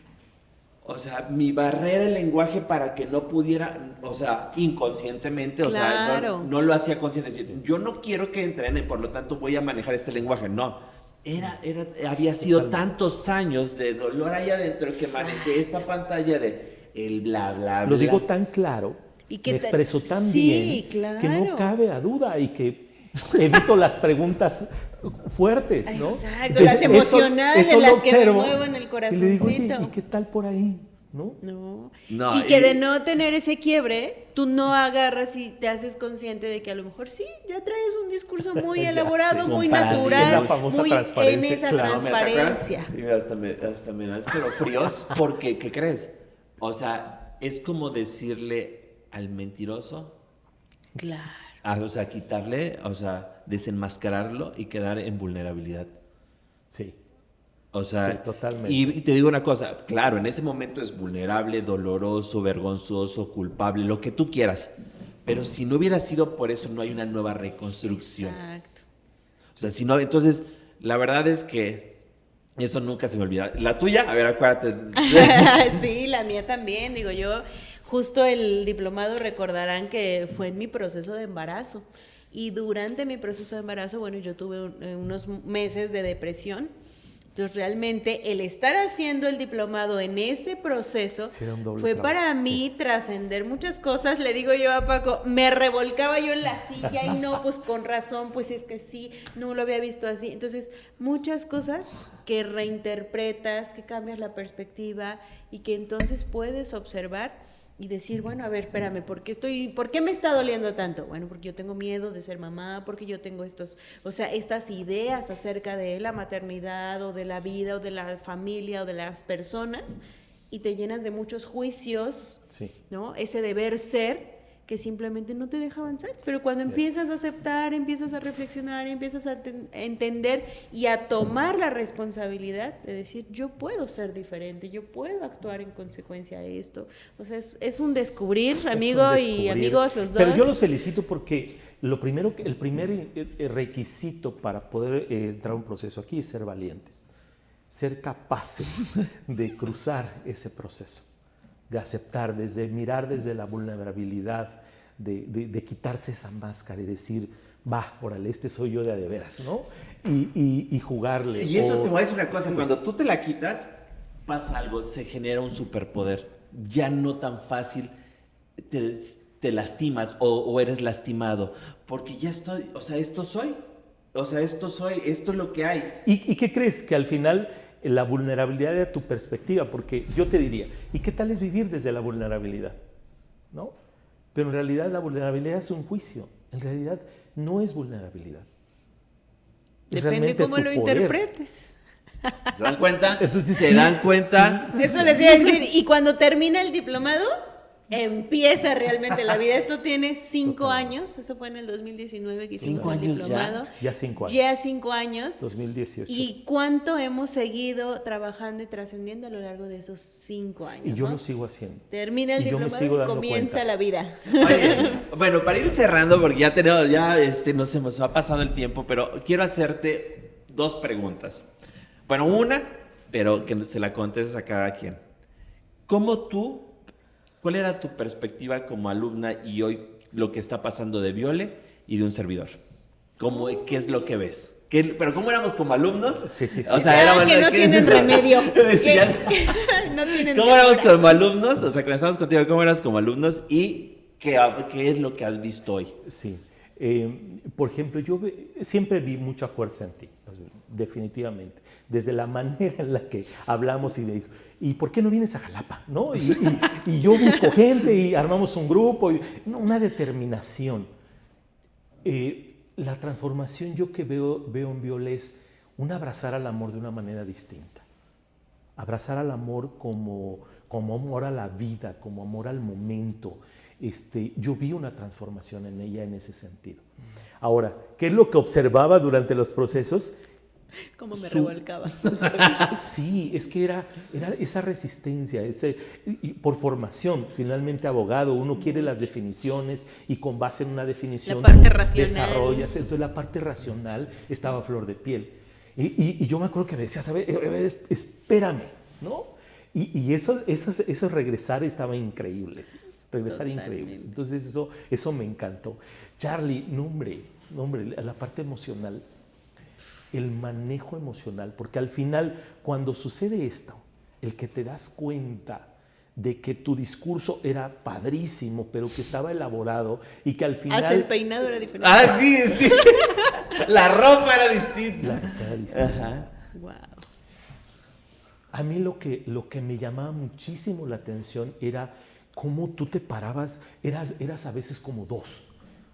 O sea, mi barrera el lenguaje para que no pudiera, o sea, inconscientemente, o sea, Claro. no lo hacía consciente. Es decir, yo no quiero que entrene, por lo tanto voy a manejar este lenguaje. No, había sido tantos años de dolor allá adentro que manejé esta pantalla de el bla, bla, bla. Lo digo tan claro, ¿Y qué me tal? expreso tan Sí, bien, que claro. no cabe a duda y que evito las preguntas fuertes, ¿no? Exacto, las emocionales, eso lo las que me observo mueven el y le digo, oye, corazoncito. ¿y qué tal por ahí? ¿No? No. No, Y que y- de no tener ese quiebre, tú no agarras y te haces consciente de que a lo mejor sí, ya traes un discurso muy Ya, elaborado, sí, muy comparativo. natural, Es la famosa muy en transparencia, esa claro. No, mira, ¿te transparencia. acuerdas? Y mira, hasta me da escalofríos porque, ¿qué crees? O sea, es como decirle al mentiroso, Claro. o sea, quitarle, o sea, desenmascararlo y quedar en vulnerabilidad. Sí. O sea, Sí, totalmente. y te digo una cosa, claro, en ese momento es vulnerable, doloroso, vergonzoso, culpable, lo que tú quieras. Pero si no hubiera sido por eso, no hay una nueva reconstrucción. Exacto. O sea, si no, entonces, la verdad es que eso nunca se me olvida. La tuya, a ver, acuérdate. Sí, la mía también. Digo, yo justo el diplomado recordarán que fue en mi proceso de embarazo. Y durante mi proceso de embarazo, bueno, yo tuve unos meses de depresión Entonces, realmente, el estar haciendo el diplomado en ese proceso Sí, era un doble fue trabajo, para mí trascender muchas cosas. Le digo yo a Paco, me revolcaba yo en la silla y no, pues con razón, pues es que sí, no lo había visto así. Entonces, muchas cosas que reinterpretas, que cambias la perspectiva y que entonces puedes observar y decir, bueno, a ver, espérame, ¿por qué me está doliendo tanto? Bueno, porque yo tengo miedo de ser mamá, porque yo tengo estas ideas acerca de la maternidad o de la vida o de la familia o de las personas, y te llenas de muchos juicios, Sí. ¿no? Ese deber ser que simplemente no te deja avanzar. Pero cuando empiezas a aceptar, empiezas a reflexionar, empiezas a entender y a tomar la responsabilidad de decir, yo puedo ser diferente, yo puedo actuar en consecuencia de esto. O sea, es un descubrir, amigo y amigos, los dos. Pero yo los felicito porque el primer requisito para poder entrar a un proceso aquí es ser valientes, ser capaces de cruzar ese proceso, de aceptar, mirar desde la vulnerabilidad, de quitarse esa máscara y decir, va, órale, este soy yo de veras, ¿no? Y jugarle. Y eso te voy a decir una cosa, cuando tú te la quitas, pasa algo, se genera un superpoder. Ya no tan fácil te lastimas o eres lastimado, porque ya estoy, o sea, esto es lo que hay. ¿Y qué crees? Que al final la vulnerabilidad era tu perspectiva, porque yo te diría, ¿y qué tal es vivir desde la vulnerabilidad? ¿No? Pero en realidad la vulnerabilidad es un juicio, en realidad no es vulnerabilidad. Depende cómo lo interpretes. ¿Se dan cuenta? Entonces, ¿Se dan cuenta? Sí. Eso les iba a decir. Y cuando termina el diplomado, empieza realmente la vida. Esto tiene 5 años. Eso fue en el 2019 que hicimos 5 el años diplomado. Ya 5 años. Ya 5 años. 2018. Y cuánto hemos seguido trabajando y trascendiendo a lo largo de esos 5 años. Y yo ¿no? lo sigo haciendo. Termina el Y yo me diplomado sigo y dando comienza cuenta. la vida. Oye, bueno, para ir cerrando, porque nos hemos pasado el tiempo, pero quiero hacerte 2 preguntas. Bueno, una, pero que se la contestes a cada quien. ¿Cuál era tu perspectiva como alumna y hoy lo que está pasando de Viole y de un servidor? ¿Qué es lo que ves? Pero ¿cómo éramos como alumnos? Sí. O sea, que no tienen remedio. Decían, No tienen ¿cómo éramos remedio. como alumnos? O sea, cuando estábamos contigo, ¿cómo eras como alumnos? ¿Y qué es lo que has visto hoy? Sí. Por ejemplo, siempre vi mucha fuerza en ti, definitivamente. Desde la manera en la que hablamos y me dijo, ¿y por qué no vienes a Jalapa? ¿No? Y yo busco gente y armamos un grupo, una determinación. La transformación yo que veo en Viole es un abrazar al amor de una manera distinta. Abrazar al amor como amor a la vida, como amor al momento. Yo vi una transformación en ella en ese sentido. Ahora, ¿qué es lo que observaba durante los procesos? Cómo me revolcaba. Sí, es que era esa resistencia, por formación, finalmente abogado, uno quiere las definiciones y con base en una definición La parte tú racional. desarrollas. Entonces la parte racional estaba a flor de piel. Y yo me acuerdo que me decía, a ver, espérame, ¿no? Y esos regresar estaban increíbles, increíbles. Entonces eso me encantó. Charlie, nombre, la parte emocional. El manejo emocional, porque al final, cuando sucede esto, el que te das cuenta de que tu discurso era padrísimo, pero que estaba elaborado y que al final... Hasta el peinado era diferente. Ah, sí. La ropa era distinta. Era distinto. Ajá. Wow. A mí lo que me llamaba muchísimo la atención era cómo tú te parabas, eras a veces como dos.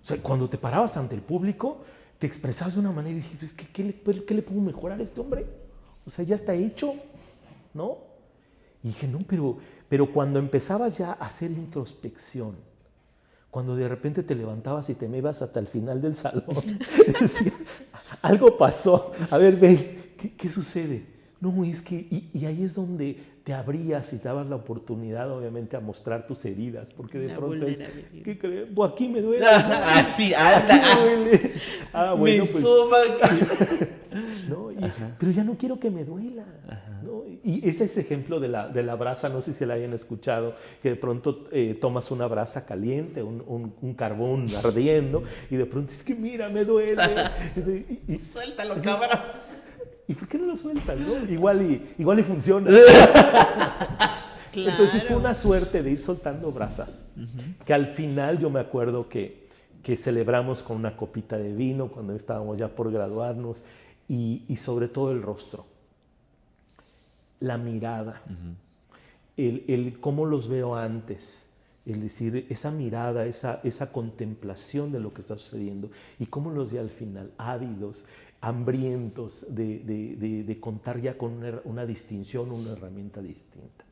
O sea, cuando te parabas ante el público, te expresabas de una manera y dije, pues, ¿qué le puedo mejorar a este hombre? O sea, ya está hecho, ¿no? Y dije, no, pero cuando empezabas ya a hacer introspección, cuando de repente te levantabas y te me ibas hasta el final del salón, decía, algo pasó, a ver, ve, ¿qué sucede? No, es que, y ahí es donde te abrías y te dabas la oportunidad, obviamente, a mostrar tus heridas, porque de pronto es, ¿qué crees? Pues aquí me duele. Así, aquí me duele. Bueno, me suma. ¿no? Pero ya no quiero que me duela. ¿No? Y ese es ejemplo de la brasa, no sé si la hayan escuchado, que de pronto tomas una brasa caliente, un carbón ardiendo, y de pronto es que mira, me duele. Suéltalo, cámara. ¿y por qué no lo sueltan? ¿No? Igual y funciona. Claro. Entonces fue una suerte de ir soltando brasas, que al final yo me acuerdo que celebramos con una copita de vino cuando estábamos ya por graduarnos y sobre todo el rostro, la mirada, el cómo los veo antes, el decir esa mirada, esa contemplación de lo que está sucediendo y cómo los ve al final, ávidos, hambrientos de contar ya con una distinción, una herramienta distinta.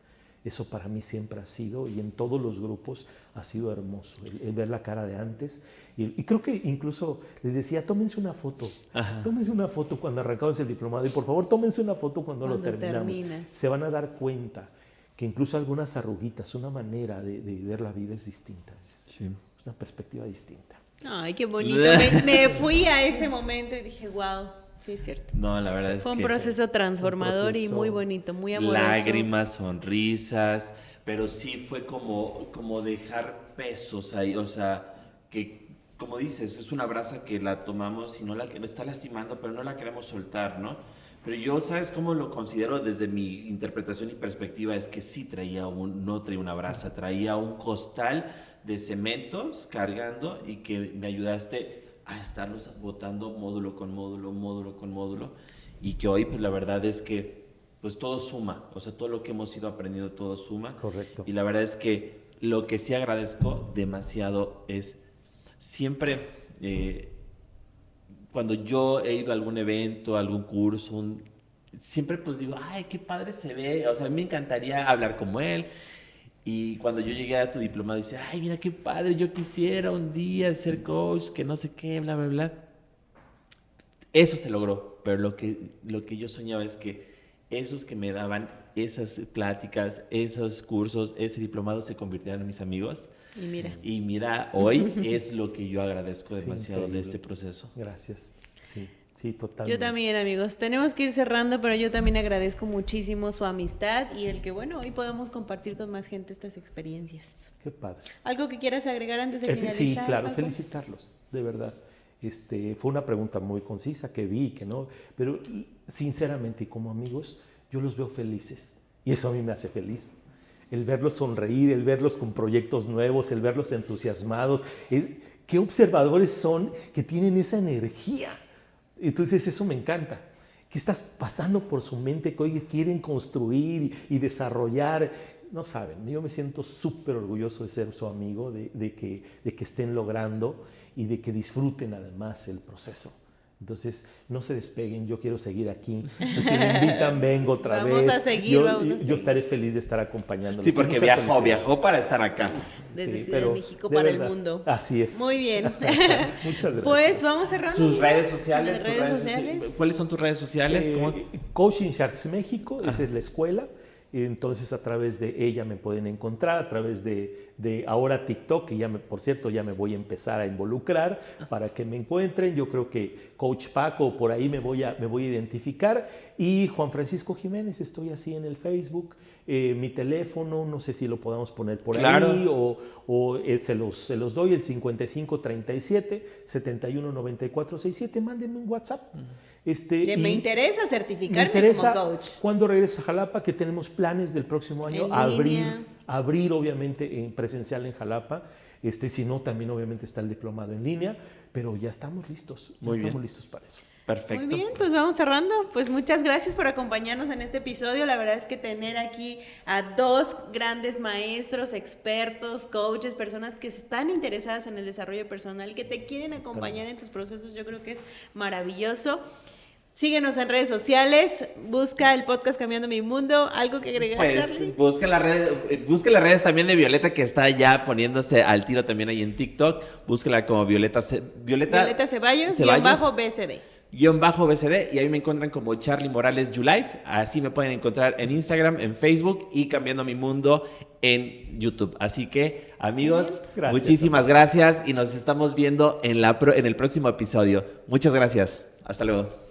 Eso para mí siempre ha sido, y en todos los grupos ha sido hermoso, el ver la cara de antes. Y creo que incluso les decía, tómense una foto. Ajá. Tómense una foto cuando arrancamos el diplomado y por favor tómense una foto cuando lo terminamos. Se van a dar cuenta que incluso algunas arruguitas, una manera de ver la vida es distinta. Es una perspectiva distinta. Ay, qué bonito. Me fui a ese momento y dije, wow. Sí, es cierto. No, la verdad es que fue un proceso transformador y muy bonito, muy amoroso. Lágrimas, sonrisas, pero sí fue como dejar pesos ahí, o sea, que como dices, es una brasa que la tomamos y no la está lastimando, pero no la queremos soltar, ¿no? Pero yo, ¿sabes cómo lo considero desde mi interpretación y perspectiva? Es que sí no traía una brasa, traía un costal de cementos cargando y que me ayudaste a estarlos botando módulo con módulo, y que hoy pues la verdad es que pues todo suma, o sea, todo lo que hemos ido aprendiendo, todo suma. Correcto. Y la verdad es que lo que sí agradezco demasiado es siempre, cuando yo he ido a algún evento, a algún curso, siempre pues digo, ay, qué padre se ve, o sea, a mí me encantaría hablar como él. Y cuando yo llegué a tu diplomado, dice, ay, mira qué padre, yo quisiera un día ser coach, que no sé qué, bla, bla, bla. Eso se logró, pero lo que yo soñaba es que esos que me daban esas pláticas, esos cursos, ese diplomado se convirtieran en mis amigos. Y mira, hoy es lo que yo agradezco demasiado de este proceso. Gracias. Sí, totalmente. Yo también, amigos. Tenemos que ir cerrando, pero yo también agradezco muchísimo su amistad y el que, bueno, hoy podamos compartir con más gente estas experiencias. Qué padre. ¿Algo que quieras agregar antes de finalizar? Sí, claro, Paco? felicitarlos, de verdad. Fue una pregunta muy concisa que vi, que no, pero sinceramente y como amigos, yo los veo felices y eso a mí me hace feliz. El verlos sonreír, el verlos con proyectos nuevos, el verlos entusiasmados. ¿Qué observadores son que tienen esa energía? Entonces eso me encanta. ¿Qué estás pasando por su mente que hoy quieren construir y desarrollar? No saben, yo me siento súper orgulloso de ser su amigo, de que estén logrando y de que disfruten además el proceso. Entonces, no se despeguen, yo quiero seguir aquí. Entonces, si me invitan, vengo otra vez. Vamos a seguir. Yo estaré feliz de estar acompañándolos. Sí, porque viajó para estar acá. Desde Ciudad de México para el mundo. Así es. Muy bien. Muchas gracias. Pues vamos cerrando. ¿Tus redes sociales? sociales? ¿Cuáles son tus redes sociales? Coaching Sharks México, esa es la escuela. Entonces a través de ella me pueden encontrar, a través de ahora TikTok, que por cierto ya me voy a empezar a involucrar para que me encuentren. Yo creo que Coach Paco, por ahí me voy a identificar. Y Juan Francisco Jiménez, estoy así en el Facebook. Mi teléfono, no sé si lo podamos poner por ahí o se los doy, el 5537-719467. Mándenme un WhatsApp. Me interesa certificarme como coach. Cuando regrese a Jalapa, que tenemos planes del próximo año, abrir obviamente en presencial en Jalapa. Si no, también obviamente está el diplomado en línea, pero ya estamos listos. Estamos listos para eso. Perfecto. Muy bien, pues vamos cerrando. Pues muchas gracias por acompañarnos en este episodio. La verdad es que tener aquí a dos grandes maestros, expertos, coaches, personas que están interesadas en el desarrollo personal, que te quieren acompañar en tus procesos, yo creo que es maravilloso. Síguenos en redes sociales, busca el podcast Cambiando Mi Mundo. ¿Algo que agregar, Charlie? Busca las redes también de Violeta, que está ya poniéndose al tiro también ahí en TikTok. Búsquela como Violeta Ceballos _BCD. _BCD, y ahí me encuentran como Charlie Morales YouLife. Así me pueden encontrar en Instagram, en Facebook y Cambiando Mi Mundo en YouTube. Así que, amigos, muchísimas gracias y nos estamos viendo en el próximo episodio. Muchas gracias. Hasta luego.